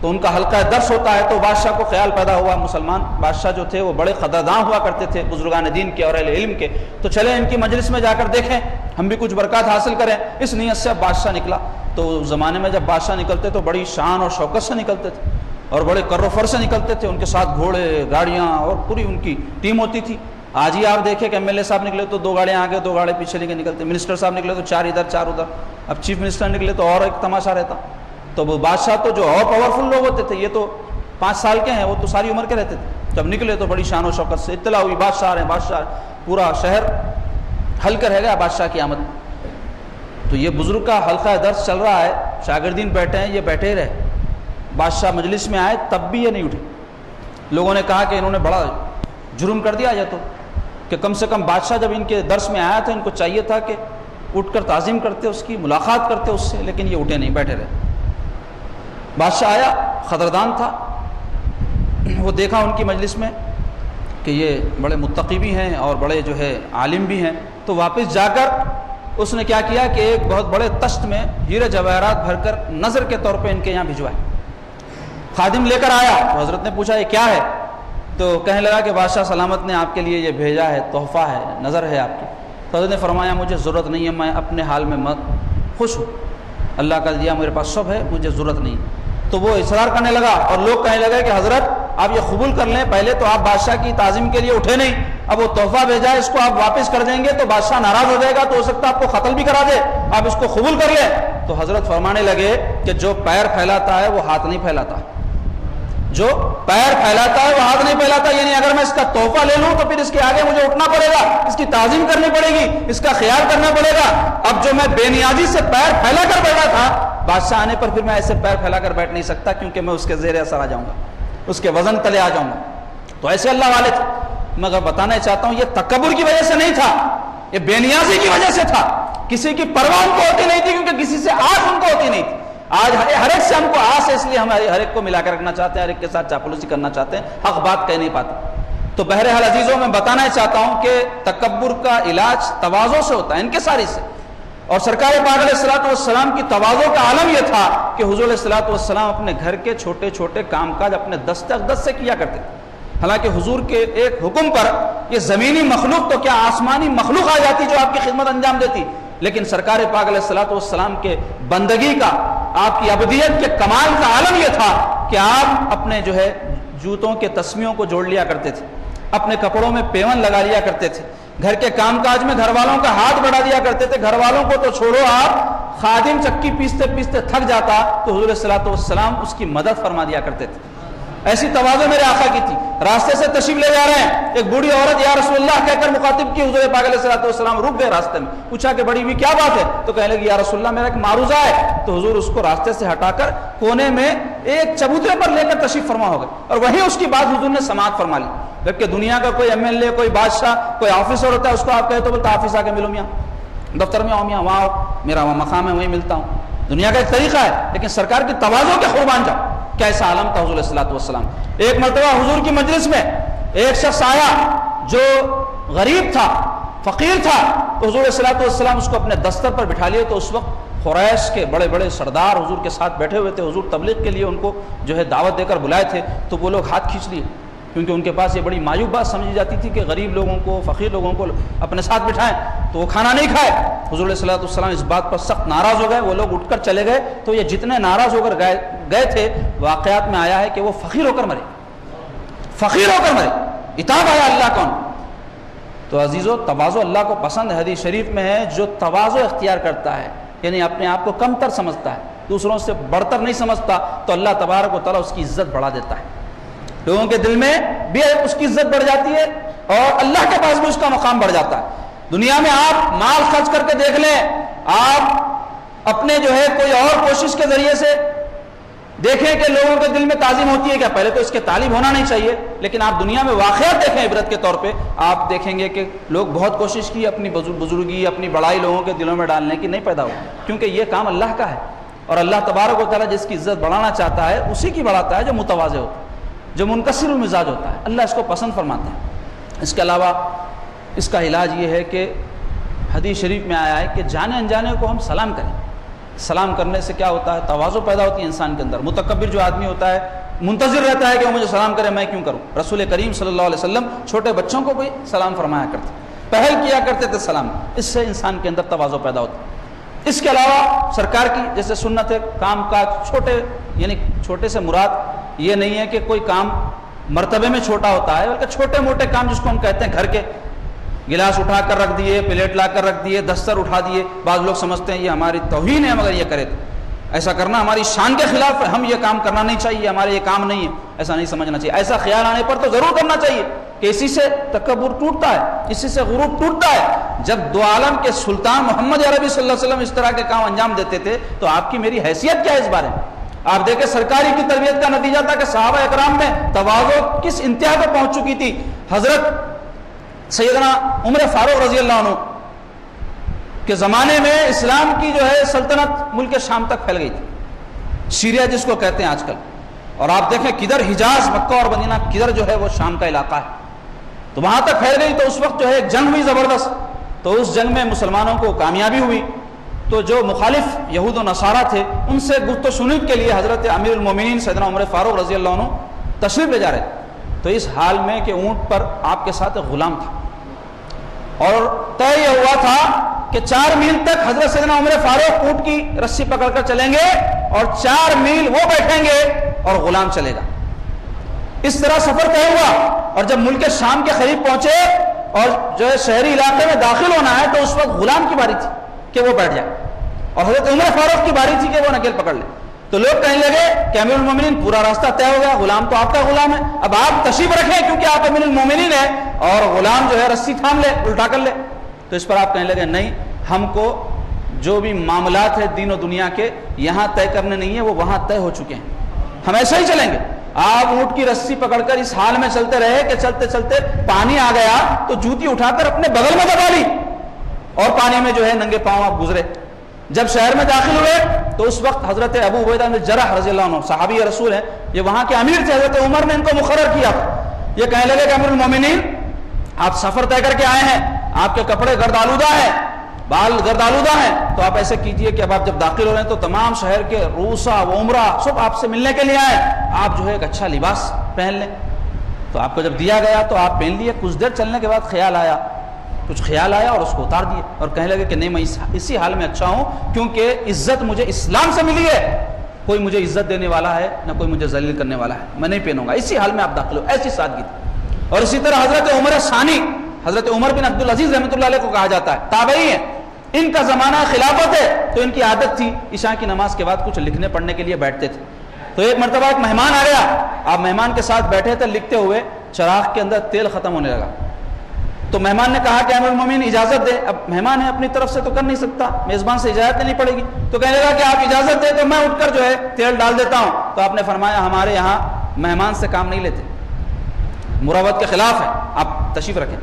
تو ان کا حلقہ درس ہوتا ہے، تو بادشاہ کو خیال پیدا ہوا، مسلمان بادشاہ جو تھے وہ بڑے قدرداں ہوا کرتے تھے بزرگان دین کے اور اہل علم کے، تو چلیں ان کی مجلس میں جا کر دیکھیں، ہم بھی کچھ برکات حاصل کریں۔ اس نیت سے اب بادشاہ نکلا۔ تو اس زمانے میں جب بادشاہ نکلتے تو بڑی شان اور شوکت سے نکلتے تھے، اور بڑے کر و فر سے نکلتے تھے، ان کے ساتھ گھوڑے، گاڑیاں اور پوری ان کی ٹیم ہوتی تھی۔ آج ہی آپ دیکھیں کہ ایم ایل اے صاحب نکلے تو 2 گاڑیاں آگے 2 گاڑی پیچھے لے کے نکلتے، منسٹر صاحب نکلے تو 4 ادھر 4 ادھر، اب چیف منسٹر نکلے تو اور ایک تماشا رہتا۔ تو وہ بادشاہ تو جو اور پاورفل لوگ ہوتے تھے، یہ تو 5 سال کے ہیں، وہ تو ساری عمر کے رہتے تھے، جب نکلے تو بڑی شان و شوکت سے اطلاع ہوئی بادشاہ ہیں، بادشاہ، پورا شہر ہل کر رہ گیا بادشاہ کی آمد۔ تو یہ بزرگ کا حلقہ درس چل رہا ہے، شاگردین بیٹھے ہیں، یہ بیٹھے رہے، بادشاہ مجلس میں آئے تب بھی یہ نہیں اٹھے۔ لوگوں نے کہا کہ انہوں نے بڑا جرم کر دیا، یا تو کہ کم سے کم بادشاہ جب ان کے درس میں آیا تھا ان کو چاہیے تھا کہ اٹھ کر تعظیم کرتے، اس کی ملاقات کرتے اس سے، لیکن یہ اٹھے نہیں، بیٹھے رہے۔ بادشاہ آیا، خدردان تھا، وہ دیکھا ان کی مجلس میں کہ یہ بڑے متقی بھی ہیں اور بڑے جو ہے عالم بھی ہیں، تو واپس جا کر اس نے کیا کیا کہ ایک بہت بڑے تشت میں ہیرے جواہرات بھر کر نظر کے طور پہ ان کے یہاں بھجوائے۔ خادم لے کر آیا تو حضرت نے پوچھا یہ کیا ہے؟ تو کہنے لگا کہ بادشاہ سلامت نے آپ کے لیے یہ بھیجا ہے، تحفہ ہے، نظر ہے آپ کی۔ تو حضرت نے فرمایا مجھے ضرورت نہیں ہے، میں اپنے حال میں خوش ہوں، اللہ کا دیا میرے پاس سب ہے، مجھے ضرورت نہیں۔ تو وہ اصرار کرنے لگا، اور لوگ کہنے لگے کہ حضرت آپ یہ قبول کر لیں، پہلے تو آپ بادشاہ کی تعظیم کے لیے اٹھے نہیں، اب وہ تحفہ بھیجا ہے، اس کو آپ واپس کر دیں گے تو بادشاہ ناراض ہو جائے گا، تو ہو سکتا ہے آپ کو قتل بھی کرا دے، آپ اس کو قبول کر لیں۔ تو حضرت فرمانے لگے کہ جو پیر پھیلاتا ہے وہ ہاتھ نہیں پھیلاتا، جو پیر پھیلاتا ہے وہ ہاتھ نہیں پھیلاتا، یعنی اگر میں اس کا تحفہ لے لوں تو پھر اس کے آگے مجھے اٹھنا پڑے گا، اس کی تعظیم کرنی پڑے گی، اس کا خیال کرنا پڑے گا۔ اب جو میں بے نیازی سے پیر پھیلا کر بیٹھا تھا، بادشاہ آنے پر پھر میں ایسے پیر پھیلا کر بیٹھ نہیں سکتا، کیونکہ میں اس کے زیر اثر آ جاؤں گا، اس کے وزن تلے آ جاؤں گا۔ تو ایسے اللہ والے تھے۔ میں بتانا چاہتا ہوں یہ تکبر کی وجہ سے نہیں تھا، یہ بے نیازی کی وجہ سے تھا، کسی کی پرواہ ان کو ہوتی نہیں تھی، کیونکہ کسی سے آس ان کو ہوتی نہیں تھی۔ آج ہر ایک سے ہم کو آس ہے، اس لیے ہم ہر ایک کو ملا کر رکھنا چاہتے ہیں، ہر ایک کے ساتھ چاپلوسی کرنا چاہتے ہیں، حق بات کہہ نہیں پاتے۔ تو بہرحال عزیزوں میں بتانا چاہتا ہوں کہ تکبر کا علاج تواضع سے ہوتا ہے، انکساری سے۔ اور سرکار پاک علیہ الصلوۃ والسلام کی تواضع کا عالم یہ تھا کہ حضور علیہ الصلوۃ والسلام اپنے گھر کے چھوٹے چھوٹے کام کاج اپنے دست اقدس سے کیا کرتے تھے۔ حالانکہ حضور کے ایک حکم پر یہ زمینی مخلوق تو کیا آسمانی مخلوق آ جاتی جو آپ کی خدمت انجام دیتی، لیکن سرکار پاک علیہ الصلوۃ والسلام کے بندگی کا، آپ کی عبدیت کے کمال کا عالم یہ تھا کہ آپ اپنے جو ہے جوتوں کے تسمیوں کو جوڑ لیا کرتے تھے، اپنے کپڑوں میں پیون لگا لیا کرتے تھے، گھر کے کام کاج میں گھر والوں کا ہاتھ بڑھا دیا کرتے تھے، گھر والوں کو تو چھوڑو، آپ خادم چکی پیستے پیستے تھک جاتا تو حضور صلی اللہ علیہ وسلم اس کی مدد فرما دیا کرتے تھے۔ ایسی تواضع میرے آقا کی تھی۔ راستے سے تشریف لے جا رہے ہیں، ایک بوڑھی عورت یا رسول اللہ کہہ کر مخاطب کی حضور پاک علیہ الصلوۃ والسلام، رک گئے راستے میں، پوچھا کہ بڑی ہوئی کیا بات ہے؟ تو کہنے لگی یا رسول اللہ میرا ایک معروضہ ہے، تو حضور اس کو راستے سے ہٹا کر کونے میں ایک چبوترے پر لے کر تشریف فرما ہو گئے، اور وہیں اس کی بات حضور نے سماعت فرما لی۔ جبکہ دنیا کا کوئی MLA، کوئی بادشاہ، کوئی آفیسر ہوتا ہے، اس کو آپ کہے تو بولتا آفس آ کے ملو میاں، دفتر میں آؤ میاں، وہاں آؤ، میرا وہاں مقام ہے وہیں ملتا ہوں۔ دنیا کا ایک طریقہ ہے، لیکن سرکار کی تواضع کے قربان جاؤ، کیسا عالم تھا حضور علیہ الصلوۃ والسلام۔ ایک مرتبہ حضور کی مجلس میں ایک شخص آیا جو غریب تھا، فقیر تھا، تو حضور علیہ الصلوۃ والسلام اس کو اپنے دستر پر بٹھا لیے۔ تو اس وقت قریش کے بڑے بڑے سردار حضور کے ساتھ بیٹھے ہوئے تھے، حضور تبلیغ کے لیے ان کو جو ہے دعوت دے کر بلائے تھے، تو وہ لوگ ہاتھ کھینچ لیے، کیونکہ ان کے پاس یہ بڑی معیوب بات سمجھی جاتی تھی کہ غریب لوگوں کو، فقیر لوگوں کو اپنے ساتھ بٹھائیں، تو وہ کھانا نہیں کھائے۔ حضور علیہ الصلوۃ والسلام اس بات پر سخت ناراض ہو گئے، وہ لوگ اٹھ کر چلے گئے۔ تو یہ جتنے ناراض ہو کر گئے تھے، واقعات میں آیا ہے کہ وہ فقیر ہو کر مرے، فقیر ہو کر مرے، اتاب آیا اللہ کون۔ تو عزیزو، تواضع اللہ کو پسند ہے۔ حدیث شریف میں ہے جو تواضع اختیار کرتا ہے، یعنی اپنے آپ کو کم تر سمجھتا ہے، دوسروں سے بڑھ کر نہیں سمجھتا، تو اللہ تبارک و تعالیٰ اس کی عزت بڑھا دیتا ہے، لوگوں کے دل میں بھی اس کی عزت بڑھ جاتی ہے اور اللہ کے پاس بھی اس کا مقام بڑھ جاتا ہے۔ دنیا میں آپ مال خرچ کر کے دیکھ لیں، آپ اپنے جو ہے کوئی اور کوشش کے ذریعے سے دیکھیں کہ لوگوں کے دل میں تعظیم ہوتی ہے کیا؟ پہلے تو اس کے طالب ہونا نہیں چاہیے، لیکن آپ دنیا میں واقعات دیکھیں عبرت کے طور پہ، آپ دیکھیں گے کہ لوگ بہت کوشش کی اپنی بزرگی، اپنی بڑائی لوگوں کے دلوں میں ڈالنے کی، نہیں پیدا ہو، کیونکہ یہ کام اللہ کا ہے، اور اللہ تبارک و تعالیٰ جس کی عزت بڑھانا چاہتا ہے اسی کی بڑھاتا ہے جو متواضع ہوتا ہے، جو منکسر المزاج ہوتا ہے، اللہ اس کو پسند فرماتا ہے۔ اس کے علاوہ اس کا علاج یہ ہے کہ حدیث شریف میں آیا ہے کہ جانے انجانے کو ہم سلام کریں۔ سلام کرنے سے کیا ہوتا ہے؟ تواضع پیدا ہوتی ہے انسان کے اندر۔ متکبر جو آدمی ہوتا ہے منتظر رہتا ہے کہ وہ مجھے سلام کرے، میں کیوں کروں؟ رسول کریم صلی اللہ علیہ وسلم چھوٹے بچوں کو بھی سلام فرمایا کرتے، پہل کیا کرتے تھے سلام، اس سے انسان کے اندر تواضع پیدا ہوتا ہے۔ اس کے علاوہ سرکار کی جیسے سنت ہے، کام کاج چھوٹے، یعنی چھوٹے سے مراد یہ نہیں ہے کہ کوئی کام مرتبے میں چھوٹا ہوتا ہے، بلکہ چھوٹے موٹے کام جس کو ہم کہتے ہیں گھر کے، گلاس اٹھا کر رکھ دیے، پلیٹ لا کر رکھ دیے، دستر اٹھا دیے، بعض لوگ سمجھتے ہیں یہ ہماری توہین ہے مگر یہ کرے تو ایسا کرنا ہماری شان کے خلاف ہے، ہم یہ کام کرنا نہیں چاہیے، ہمارے یہ کام نہیں ہے، ایسا نہیں سمجھنا چاہیے۔ ایسا خیال آنے پر تو ضرور کرنا چاہیے کہ اسی سے تکبر ٹوٹتا ہے، اسی سے غرور ٹوٹتا ہے۔ جب دو عالم کے سلطان محمد عربی صلی اللہ علیہ وسلم اس طرح کے کام انجام دیتے تھے تو آپ کی میری حیثیت کیا ہے اس بارے میں؟ آپ دیکھیں سرکاری کی تربیت کا نتیجہ تھا کہ صحابہ اکرام میں تواضع کس انتہا پہ پہنچ چکی تھی۔ حضرت سیدنا عمر فاروق رضی اللہ عنہ کے زمانے میں اسلام کی جو ہے سلطنت ملک شام تک پھیل گئی تھی، سیریا جس کو کہتے ہیں آج کل، اور آپ دیکھیں کدھر حجاز، مکہ اور مدینہ کدھر جو ہے وہ شام کا علاقہ ہے، تو وہاں تک پھیل گئی۔ تو اس وقت جو ہے ایک جنگ ہوئی زبردست، تو اس جنگ میں مسلمانوں کو کامیابی ہوئی، تو جو مخالف یہود و نصارہ تھے ان سے گفت و شنید کے لیے حضرت امیر المومنین سیدنا عمر فاروق رضی اللہ عنہ تشریف لے جا رہے تھے۔ تو اس حال میں کہ اونٹ پر آپ کے ساتھ ایک غلام تھا، اور طے یہ ہوا تھا کہ 4 میل تک حضرت سیدنا عمر فاروق اونٹ کی رسی پکڑ کر چلیں گے اور 4 میل وہ بیٹھیں گے اور غلام چلے گا۔ اس طرح سفر طے ہوا، اور جب ملک شام کے قریب پہنچے اور جو ہے شہری علاقے میں داخل ہونا ہے تو اس وقت غلام کی باری تھی کہ وہ بیٹھ جائے، اور حضرت عمر فاروق کی باری تھی کہ وہ نکیل پکڑ لے۔ تو لوگ کہنے لگے کہ امیر المومنین پورا راستہ طے ہو گیا، غلام تو آپ کا غلام ہے، اب آپ تشریف رکھیں کیونکہ آپ امیر المومنین ہیں، اور غلام جو ہے رسی تھام لے، الٹا کر لے۔ تو اس پر آپ کہنے لگے نہیں، ہم کو جو بھی معاملات ہیں دین و دنیا کے یہاں طے کرنے نہیں ہیں، وہ وہاں طے ہو چکے ہیں، ہم ایسا ہی چلیں گے۔ آپ اونٹ کی رسی پکڑ کر اس حال میں چلتے رہے کہ چلتے چلتے پانی آ گیا تو جوتی اٹھا کر اپنے بغل میں دبا لی اور پانی میں جو ہے ننگے پاؤں آپ گزرے۔ جب شہر میں داخل ہوئے تو اس وقت حضرت ابو عبیدہ بن جرح رضی اللہ عنہ صحابی رسول ہیں، یہ وہاں کے امیر تھے، حضرت عمر نے ان کو مقرر کیا۔ یہ کہنے لگے کہ امیر المومنین آپ سفر طے کر کے آئے ہیں، آپ کے کپڑے گرد آلودہ ہیں، بال گرد آلودہ ہیں، تو آپ ایسے کیجئے کہ اب آپ جب داخل ہو رہے ہیں تو تمام شہر کے روسا و عمرہ سب آپ سے ملنے کے لیے آئے، آپ جو ہے ایک اچھا لباس پہن لیں۔ تو آپ کو جب دیا گیا تو آپ پہن لیے، کچھ دیر چلنے کے بعد کچھ خیال آیا اور اس کو اتار دیے اور کہنے لگے کہ نہیں میں اسی حال میں اچھا ہوں، کیونکہ عزت مجھے اسلام سے ملی ہے، کوئی مجھے عزت دینے والا ہے نہ کوئی مجھے ذلیل کرنے والا ہے، میں نہیں پہنوں گا، اسی حال میں آپ داخل ہو، ایسی سادگی تھی۔ اور اسی طرح حضرت عمر ثانی، حضرت عمر بن عبد العزیز رحمۃ اللہ علیہ کو کہا جاتا ہے، تابعی ہیں، ان کا زمانہ خلافت ہے، تو ان کی عادت تھی عشاء کی نماز کے بعد کچھ لکھنے پڑھنے کے لیے بیٹھتے تھے۔ تو ایک مرتبہ ایک مہمان آ گیا، آپ مہمان کے ساتھ بیٹھے تھے، لکھتے ہوئے چراغ کے اندر تیل ختم ہونے لگا، تو مہمان نے کہا کہ امیر المومنین اجازت دے، اب مہمان ہے اپنی طرف سے تو کر نہیں سکتا، میزبان سے اجازت لینی پڑے گی، تو کہنے لگا کہ آپ اجازت دے تو میں اٹھ کر جو ہے تیل ڈال دیتا ہوں۔ تو آپ نے فرمایا ہمارے یہاں مہمان سے کام نہیں لیتے، مروت کے خلاف ہے، آپ تشریف رکھیں۔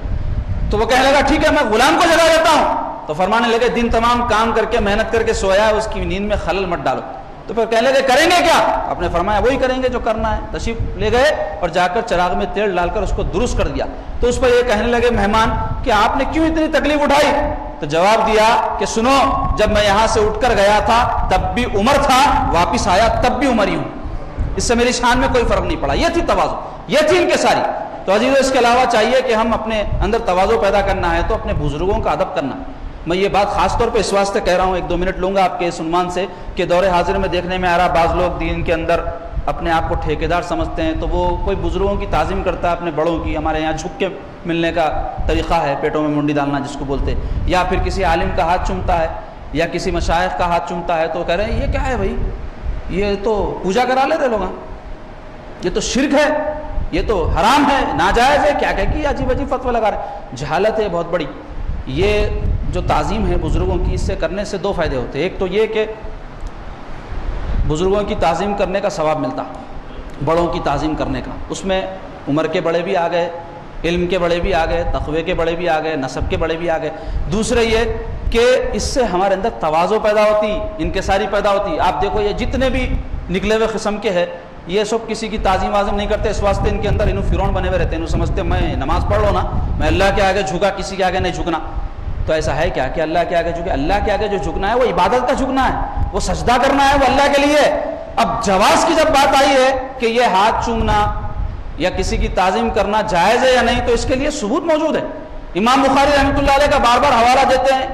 تو وہ کہنے لگا ٹھیک ہے میں غلام کو جگا دیتا ہوں۔ تو فرمانے لگے دن تمام کام کر کے محنت کر کے سویا ہے، اس کی نیند میں خلل مت ڈالو۔ تو پھر کہنے لگے کریں گے کیا؟ آپ نے فرمایا وہی کریں گے جو کرنا ہے۔ تشریف لے گئے اور جا کر چراغ میں تیل ڈال کر اس کو درست کر دیا۔ تو اس پر یہ کہنے لگے مہمان کہ آپ نے کیوں اتنی تکلیف اٹھائی؟ تو جواب دیا کہ سنو، جب میں یہاں سے اٹھ کر گیا تھا تب بھی عمر تھا، واپس آیا تب بھی عمر ہی ہوں، اس سے میری شان میں کوئی فرق نہیں پڑا۔ یہ تھی تواضع، یہ تھی ان کے ساری۔ تو عزیزو اس کے علاوہ چاہیے کہ ہم اپنے اندر تواضع پیدا کرنا ہے تو اپنے بزرگوں کا ادب کرنا۔ میں یہ بات خاص طور پہ اس واسطے کہہ رہا ہوں، ایک دو منٹ لوں گا آپ کے اس عنوان سے کہ دور حاضر میں دیکھنے میں آ رہا بعض لوگ دین کے اندر اپنے آپ کو ٹھیکیدار سمجھتے ہیں، تو وہ کوئی بزرگوں کی تعظیم کرتا ہے، اپنے بڑوں کی، ہمارے یہاں جھک کے ملنے کا طریقہ ہے، پیٹوں میں منڈی ڈالنا جس کو بولتے ہیں، یا پھر کسی عالم کا ہاتھ چومتا ہے یا کسی مشائخ کا ہاتھ چومتا ہے تو کہہ رہے ہیں یہ کیا ہے بھائی، یہ تو پوجا کرا لے رہے لوگ، یہ تو شرک ہے، یہ تو حرام ہے، ناجائز ہے، کیا کہ عجیب عجیب فتوی لگا رہے، جہالت ہے بہت بڑی۔ یہ جو تعظیم ہے بزرگوں کی، اس سے کرنے سے دو فائدے ہوتے ہیں، ایک تو یہ کہ بزرگوں کی تعظیم کرنے کا ثواب ملتا، بڑوں کی تعظیم کرنے کا، اس میں عمر کے بڑے بھی آ گئے، علم کے بڑے بھی آ گئے، تقوی کے بڑے بھی آ گئے، نسب کے بڑے بھی آ گئے۔ دوسرے یہ کہ اس سے ہمارے اندر تواضع پیدا ہوتی، انکساری پیدا ہوتی۔ آپ دیکھو یہ جتنے بھی نکلے ہوئے قسم کے ہیں، یہ سب کسی کی تعظیم وازم نہیں کرتے، اس واسطے ان کے اندر انہوں فرعون بنے ہوئے رہتے ہیں، انہوں سمجھتے میں نماز پڑھ لو نا، میں اللہ کے آگے جھکا، کسی کے آگے نہیں جھکنا۔ تو ایسا ہے کیا کہ اللہ کے آگے جھکے؟ اللہ کے آگے جو جھکنا ہے وہ عبادت کا جھکنا ہے، وہ سجدہ کرنا ہے، وہ اللہ کے لیے۔ اب جواز کی جب بات آئی ہے کہ یہ ہاتھ چومنا یا کسی کی تعظیم کرنا جائز ہے یا نہیں، تو اس کے لیے ثبوت موجود ہے۔ امام بخاری رحمۃ اللہ علیہ کا بار بار حوالہ دیتے ہیں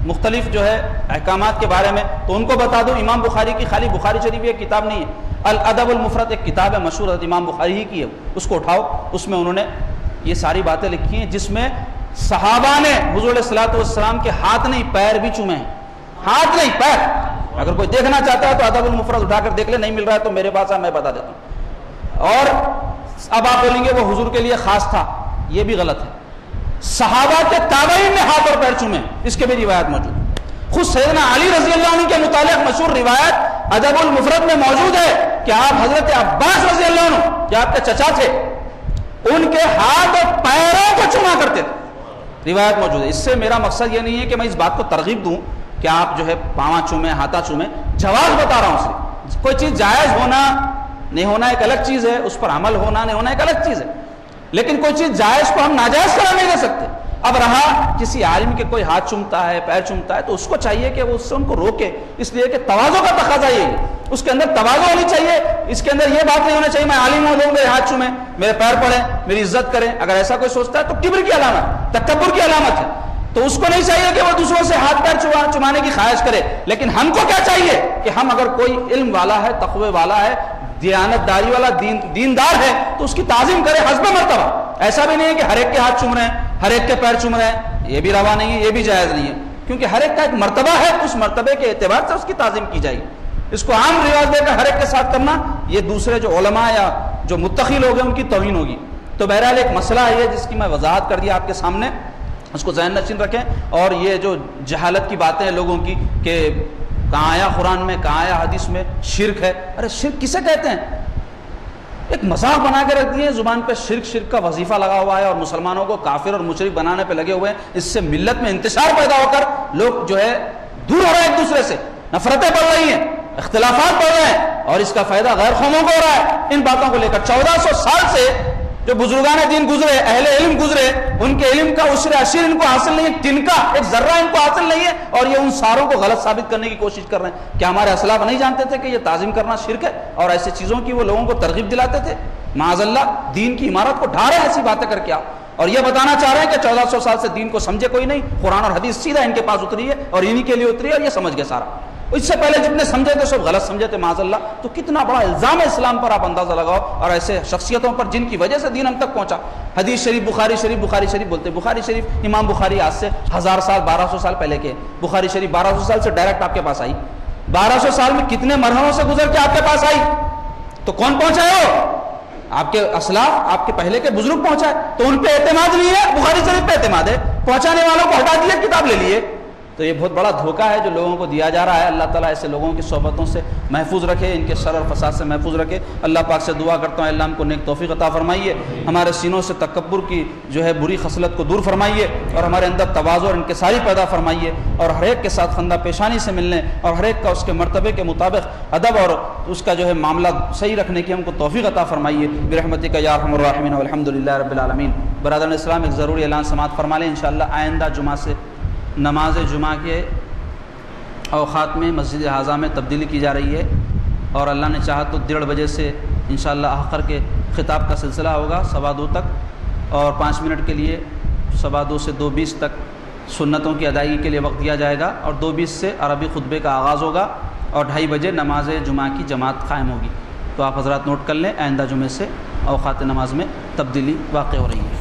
مختلف جو ہے احکامات کے بارے میں، تو ان کو بتا دوں امام بخاری کی خالی بخاری شریف یہ کتاب نہیں ہے، الادب المفرد ایک کتاب ہے مشہور، حضرت امام بخاری ہی کی ہے، اس کو اٹھاؤ، اس میں انہوں نے یہ ساری باتیں لکھی ہیں جس میں صحابہ نے حضور علیہ الصلوۃ والسلام کے ہاتھ نہیں پیر بھی چومے ہیں، ہاتھ نہیں پیر۔ اگر کوئی دیکھنا چاہتا ہے تو ادب المفرد اٹھا کر دیکھ لے، نہیں مل رہا ہے تو میرے پاس ہے، میں بتا دیتا ہوں۔ اور اب آپ بولیں گے وہ حضور کے لیے خاص تھا، یہ بھی غلط ہے، صحابہ کے تابعین نے ہاتھ اور پیر چومے، اس کے بھی روایت موجود۔ خود سیدنا علی رضی اللہ عنہ کے متعلق مشہور روایت ادب المفرد میں موجود ہے کہ آپ حضرت عباس رضی اللہ عنہ جو آپ کے چچا تھے، ان کے ہاتھ اور پیروں کو چوما کرتے تھے، روایت موجود ہے۔ اس سے میرا مقصد یہ نہیں ہے کہ میں اس بات کو ترغیب دوں کہ آپ جو ہے پاواں چومیں، ہاتھا چومیں، جواز بتا رہا ہوں صرف۔ کوئی چیز جائز ہونا نہیں ہونا ایک الگ چیز ہے، اس پر عمل ہونا نہیں ہونا ایک الگ چیز ہے، لیکن کوئی چیز جائز کو ہم ناجائز قرار نہیں دے سکتے۔ اب رہا کسی عالم کے کوئی ہاتھ چومتا ہے، پیر چومتا ہے، تو اس کو چاہیے کہ وہ اس سے ان کو روکے، اس لیے کہ تواضع کا تقاضا یہ ہے، اس کے اندر تواضع ہونی چاہیے، اس کے اندر یہ بات نہیں ہونا چاہیے میں عالم ہوں، لوگ میرے ہاتھ چومیں، میرے پیر پڑیں، میری عزت کریں۔ اگر ایسا کوئی سوچتا ہے تو کبر کی علامت، تکبر کی علامت ہے، تو اس کو نہیں چاہیے کہ وہ دوسروں سے ہاتھ پیر چمانے کی خواہش کرے۔ لیکن ہم کو کیا چاہیے کہ ہم اگر کوئی علم والا ہے، تقوی والا ہے، دیانت داری والا، دیندار ہے، تو اس کی تعظیم کرے حسب مرتبہ۔ ایسا بھی نہیں ہے کہ ہر ایک کے ہاتھ چوم رہے ہیں، ہر ایک کے پیر چوم رہے ہیں، یہ بھی روا نہیں ہے، یہ بھی جائز نہیں ہے، کیونکہ ہر ایک کا ایک مرتبہ ہے، اس مرتبے کے اعتبار سے اس کی تعظیم کی جائے گی۔ اس کو عام رواج دے کر ہر ایک کے ساتھ کرنا، یہ دوسرے جو علماء یا جو متقی لوگ ہیں ان کی توہین ہوگی۔ تو بہرحال ایک مسئلہ ہے جس کی میں وضاحت کر دیا آپ کے سامنے، اس کو ذہن نشین رکھیں۔ اور یہ جو جہالت کی باتیں ہیں لوگوں کی کہ کہاں آیا قرآن میں، کہاں آیا حدیث میں شرک ہے، ارے شرک کسے کہتے ہیں؟ ایک مذاق بنا کے رکھ دیے زبان پہ، شرک کا وظیفہ لگا ہوا ہے اور مسلمانوں کو کافر اور مشرک بنانے پہ لگے ہوئے ہیں۔ اس سے ملت میں انتشار پیدا ہو کر لوگ جو ہے دور ہو رہے ہیں ایک دوسرے سے، نفرتیں بڑھ رہی ہیں، اختلافات بڑھ رہے ہیں، اور اس کا فائدہ غیر قوموں کو ہو رہا ہے۔ ان باتوں کو لے کر 1400 سال سے جو بزرگان دین گزرے، اہل علم گزرے، ان کے علم کا عشر عشیر ان کو حاصل نہیں ہے، تن کا ایک ذرہ ان کو حاصل نہیں ہے، اور یہ ان ساروں کو غلط ثابت کرنے کی کوشش کر رہے ہیں۔ کیا ہمارے اسلاف نہیں جانتے تھے کہ یہ تعظیم کرنا شرک ہے اور ایسی چیزوں کی وہ لوگوں کو ترغیب دلاتے تھے؟ معاذ اللہ دین کی عمارت کو ڈھا رہے ہیں ایسی باتیں کر کے آپ، اور یہ بتانا چاہ رہے ہیں کہ 1400 سال سے دین کو سمجھے کوئی نہیں، قرآن اور حدیث سیدھا ان کے پاس اتری ہے اور انہی کے لیے اتری ہے اور یہ سمجھ گئے سارا۔ اس سے پہلے جتنے سمجھے تھے سب غلط سمجھے تھے معاذ اللہ۔ تو کتنا بڑا الزام ہے اسلام پر، آپ اندازہ لگاؤ، اور ایسے شخصیتوں پر جن کی وجہ سے دین ہم تک پہنچا۔ حدیث شریف بخاری شریف بولتے، بخاری شریف امام بخاری آج سے 1000 سال 1200 سال پہلے کے، بخاری شریف 1200 سال سے ڈائریکٹ آپ کے پاس آئی، 1200 سال میں کتنے مرحلوں سے گزر کے آپ کے پاس آئی، تو کون پہنچائے ہو؟ آپ کے اسلاف، آپ کے پہلے کے بزرگ پہنچائے، تو ان پہ اعتماد نہیں ہے، بخاری شریف پہ اعتماد ہے، پہنچانے والوں کو ہٹا دیا، کتاب لے لیے۔ تو یہ بہت بڑا دھوکہ ہے جو لوگوں کو دیا جا رہا ہے۔ اللہ تعالیٰ ایسے لوگوں کی صحبتوں سے محفوظ رکھے، ان کے شر اور فساد سے محفوظ رکھے۔ اللہ پاک سے دعا کرتا ہوں اللہ ہم کو نیک توفیق عطا فرمائیے، ہمارے سینوں سے تکبر کی جو ہے بری خصلت کو دور فرمائیے، اور ہمارے اندر تواضع اور انکساری پیدا فرمائیے، اور ہر ایک کے ساتھ خندہ پیشانی سے ملنے اور ہر ایک کا اس کے مرتبے کے مطابق ادب اور اس کا جو ہے معاملہ صحیح رکھنے کی ہم کو توفیق عطا فرمائیے برحمتک یا ارحم الراحمین والحمد للہ رب العالمین۔ برادران اسلام، ایک ضروری اعلان سماعت فرما لیں، انشاءاللہ آئندہ جمعہ سے نماز جمعہ کے اوقات میں مسجد اعظم میں تبدیلی کی جا رہی ہے، اور اللہ نے چاہا تو 1:30 بجے سے انشاءاللہ آخر کے خطاب کا سلسلہ ہوگا 2:15 تک، اور 5 منٹ کے لیے 2:15 سے 2:20 تک سنتوں کی ادائیگی کے لیے وقت دیا جائے گا، اور 2:20 سے عربی خطبے کا آغاز ہوگا، اور 2:30 بجے نماز جمعہ کی جماعت قائم ہوگی۔ تو آپ حضرات نوٹ کر لیں، آئندہ جمعے سے اوقات نماز میں تبدیلی واقع ہو رہی ہے۔